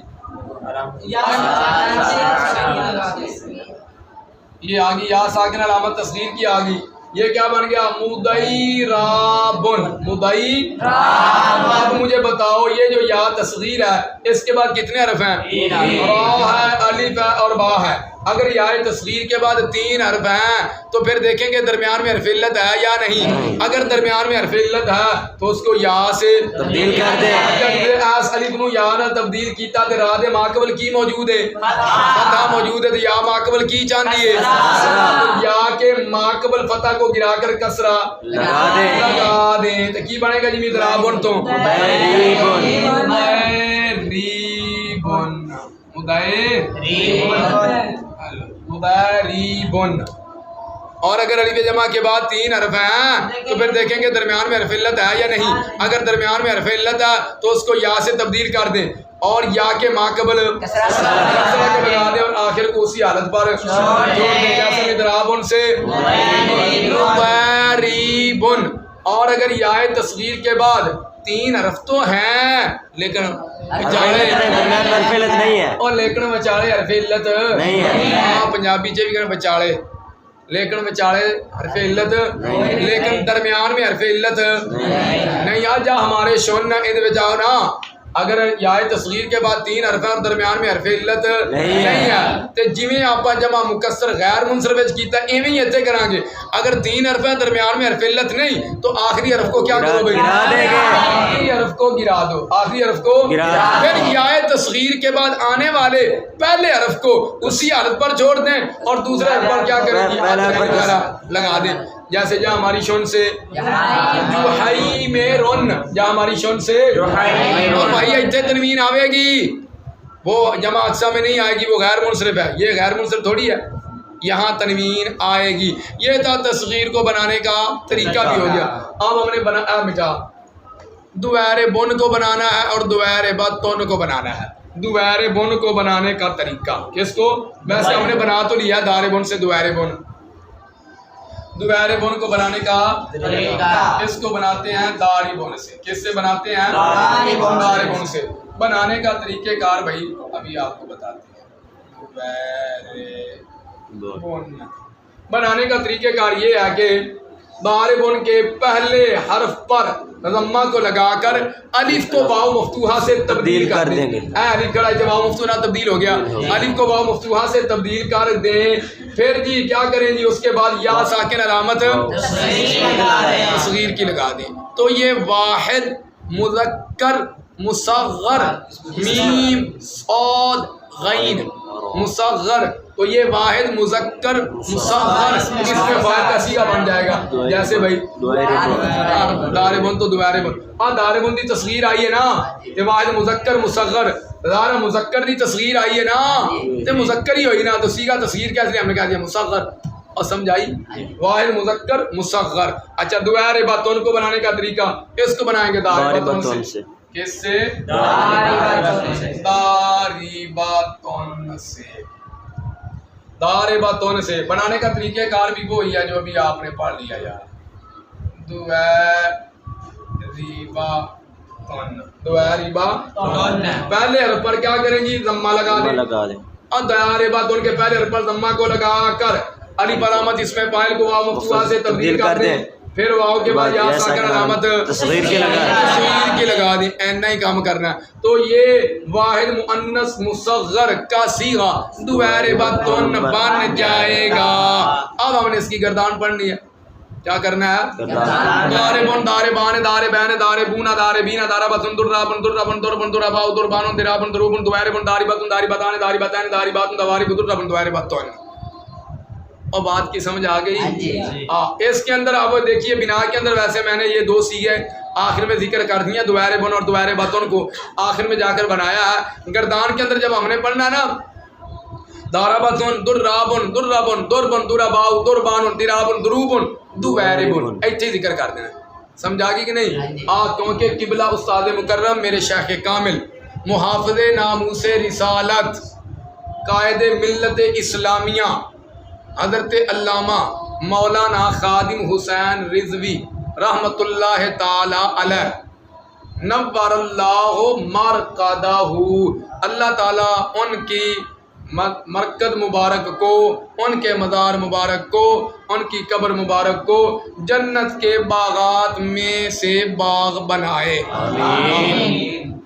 [SPEAKER 1] یہ آگی یا ساکن علامت تصغیر کی آگی، یہ کیا بن گیا؟ مدیرابن، مدیرابن۔ اب مجھے بتاؤ یہ جو یا تصغیر ہے اس کے بعد کتنے حرف ہیں؟ را ہے، الف ہے اور با ہے۔ اگر یا تصغیر کے بعد تین حرف ہیں تو پھر دیکھیں گے درمیان میں حرف علت ہے یا نہیں، اگر درمیان میں حرف علت ہے تو اس کو یا سے
[SPEAKER 3] تبدیل کر دیں۔
[SPEAKER 1] ایس الف نو یا نہ تبدیل کیتا تے را دے ماقبل کی موجود ہے؟ فتح موجود ہے، تو یا ماقبل کی چاندی ہے؟ یا کے ماقبل فتح کو گرا کر کسرہ لگا دیں تو کی بنے گا جی؟ مضرابن تو مضریبن۔ اور اگر الف جمع کے بعد تین حرف ہیں تو پھر دیکھیں گے درمیان میں حرف علت ہے یا نہیں، اگر درمیان میں حرف علت ہے تو اس کو یا سے تبدیل کر دیں اور یا کے ماقبل کسرہ کو لگا دیں اور آخر کو اسی حالت پر چھوڑ دیں، جیسے مضرابن سے مضریبن۔ اور اگر یا تصغیر کے بعد تین حرف تو ہیں لیکن اور لیکن بچالے حرف علت نہیں ہے، ہاں پنجابی چ بھی بچالے لیکن بچالے حرف علت لیکن درمیان میں حرف علت نہیں آ جا ہمارے شون یہ جاؤ نا، اگر یا تصغیر کے بعد تین حرف ہیں اور درمیان میں حرف علت نہیں ہے تو جویں آپ جمع مکسر غیر منصرف کیتا ایویں ہی ایتھے کریں گے، اگر تین حرف ہیں درمیان میں حرف علت نہیں تو آخری حرف کو کیا کرو بھائی؟ آخری حرف کو گرا دو، آخری حرف کو پھر یا تصغیر کے بعد آنے والے پہلے حرف کو اسی حالت پر چھوڑ دیں اور دوسرے حرف پر کیا کریں گے؟ لگا دیں، جیسے جہاں ہماری شون سے جوحیمرن، جہاں ہماری شون سے اور بھائی اتنے تنوین آئے گی، وہ جمع اقسا میں نہیں آئے گی، وہ غیر منصرف ہے، یہ غیر منصرف تھوڑی ہے، یہاں تنوین آئے گی۔ یہ تھا تصغیر کو بنانے کا طریقہ بھی ہو گیا۔ اب ہم نے بنا مٹا دوائر بن کو بنانا ہے اور دوائر بطن کو بنانا ہے۔ دوبارے بن کو بنانے کا طریقہ. کس کو؟ ویسے ہم نے بنا تو لیا دار بن سے دوبارے بن. دوبارے بن کو بنانے کا طریقہ اس کو بناتے ہیں داری بن سے. کس سے بناتے ہیں؟ داری بن سے. بنانے کا طریقہ کار بھائی ابھی آپ کو بتاتے ہیں. دوبارے بن بنانے کا طریقہ کار یہ ہے کہ دار بن کے پہلے حرف پر ضمہ کو لگا کر الف کو واو مفتوحہ سے تبدیل کر دیں گے. الف کڑا واو مفتوحہ تبدیل ہو گیا. الف کو واو مفتوحہ سے تبدیل کر دیں. پھر جی کیا کریں جی اس کے بعد یا ساکن علامت تصغیر کی لگا دیں. تو یہ واحد مذکر مصغر میم صاد غین مصغر. تو یہ واحد مذکر مصغر اس میں فاعل کا صیغہ بن جائے گا. جیسے بھائی دار بن تو دوبارے بن. ہاں دار بن دی تصغیر آئی ہے نا. یہ واحد مذکر مصغر دار مذکر دی تصغیر آئی ہے نا. یہ مذکر ہی ہوئی نا تو صیغہ تصغیر کیا اس لیے ہم نے کہا دیا مصغر. اور سمجھائی واحد مذکر مصغر. اچھا دوبارے باتون کو بنانے کا طریقہ اس کو بنائیں گے دار باتون سے. کس سے؟ داری باتون سے. دار باتون سے بنانے کا طریقہ کار بھی وہی ہے جو ابھی آپ نے پڑھ لیا یار. دواری باتون دواری باتون پہلے حرف پر کیا کریں گی؟ ضمہ لگا دیں. اور دار باتون کے پہلے حرف پر ضمہ کو لگا کر الف علامت اس میں فاعل کو واو مفتوحہ سے تبدیل کر دیں. پھر واو کے بعد یا ساکن علامت تصغیر کی لگا دیں. اینا ہی کام کرنا ہے. تو یہ واحد مؤنث مصغر کا صیغہ دوبارے باتون بن جائے گا. اب ہم نے اس کی گردان پڑھنی ہے. کیا کرنا ہے؟ دار بن دار بان دار بین دار بونا دار بینا دار بتن در بن در بن در بن در باو در بانو در بن در بن دوبارے بن داری بتن داری بتان داری بتان داری باتن دواری در بن دوبارے بتن. اور بات کی سمجھ آ گئی؟ اس کے اندر آپ دیکھیے بنا کے اندر ویسے میں نے یہ دو صیغے آخر میں ذکر کر دیا دوبارے بن اور دوبارے بتن کو آخر میں جا کر بنایا ہے. گردان کے اندر جب ہم نے پڑھنا نا دارابتن درابن درابن دربن دراباو دربانن درابن دروبن دوبارے بن ایسے ذکر کر دینا. سمجھا گی کہ نہیں؟ کیونکہ قبلہ استاد مکرم میرے شیخ کامل محافظ ناموس رسالت قائد ملت اسلامیہ حضرت علامہ مولانا خادم حسین رضوی رحمت اللہ تعالی علیہ نور اللہ مرقدہ. اللہ تعالیٰ ان کی مرکز مبارک کو ان کے مزار مبارک کو ان کی قبر مبارک کو جنت کے باغات میں سے باغ بنائے.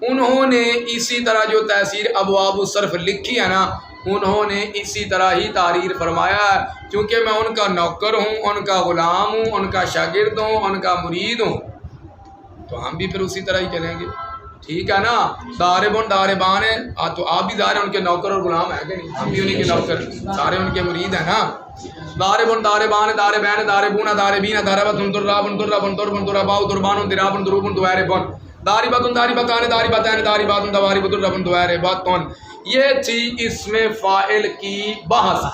[SPEAKER 1] انہوں نے اسی طرح جو تحسیر ابواب الصرف لکھی ہے نا انہوں نے اسی طرح ہی تحریر فرمایا ہے. کیونکہ میں ان کا نوکر ہوں ان کا غلام ہوں ان کا شاگرد ہوں ان کا مرید ہوں تو ہم بھی پھر اسی طرح ہی چلیں گے. ٹھیک ہے نا؟ دار بن دار بان ہے تو آپ بھی ظاہر ان کے نوکر اور غلام ہیں کہ نہیں؟ ہم بھی انہیں کے نوکر سارے ان کے مرید ہیں نا. دار بن دار بان دار بین دار بونا دار بینا دار بتن در بن در بن در بن در باو در بانن در بن دروبن دوبارے بن داری بتن داری بتان داری بتان داری باتن دواری در بن دوبارے بتن. یہ تھی اس میں فاعل کی بحث.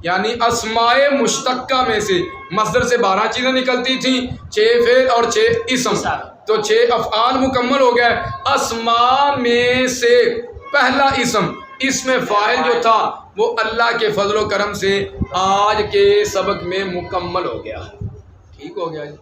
[SPEAKER 1] یعنی اسماء مشتقہ میں سے مصدر سے 12 چیزیں نکلتی تھیں 6 فعل اور 6 اسم. تو 6 افعال مکمل ہو گئے. اسماء میں سے پہلا اسم اس میں فاعل جو تھا وہ اللہ کے فضل و کرم سے آج کے سبق میں مکمل ہو گیا. ٹھیک ہو گیا جی.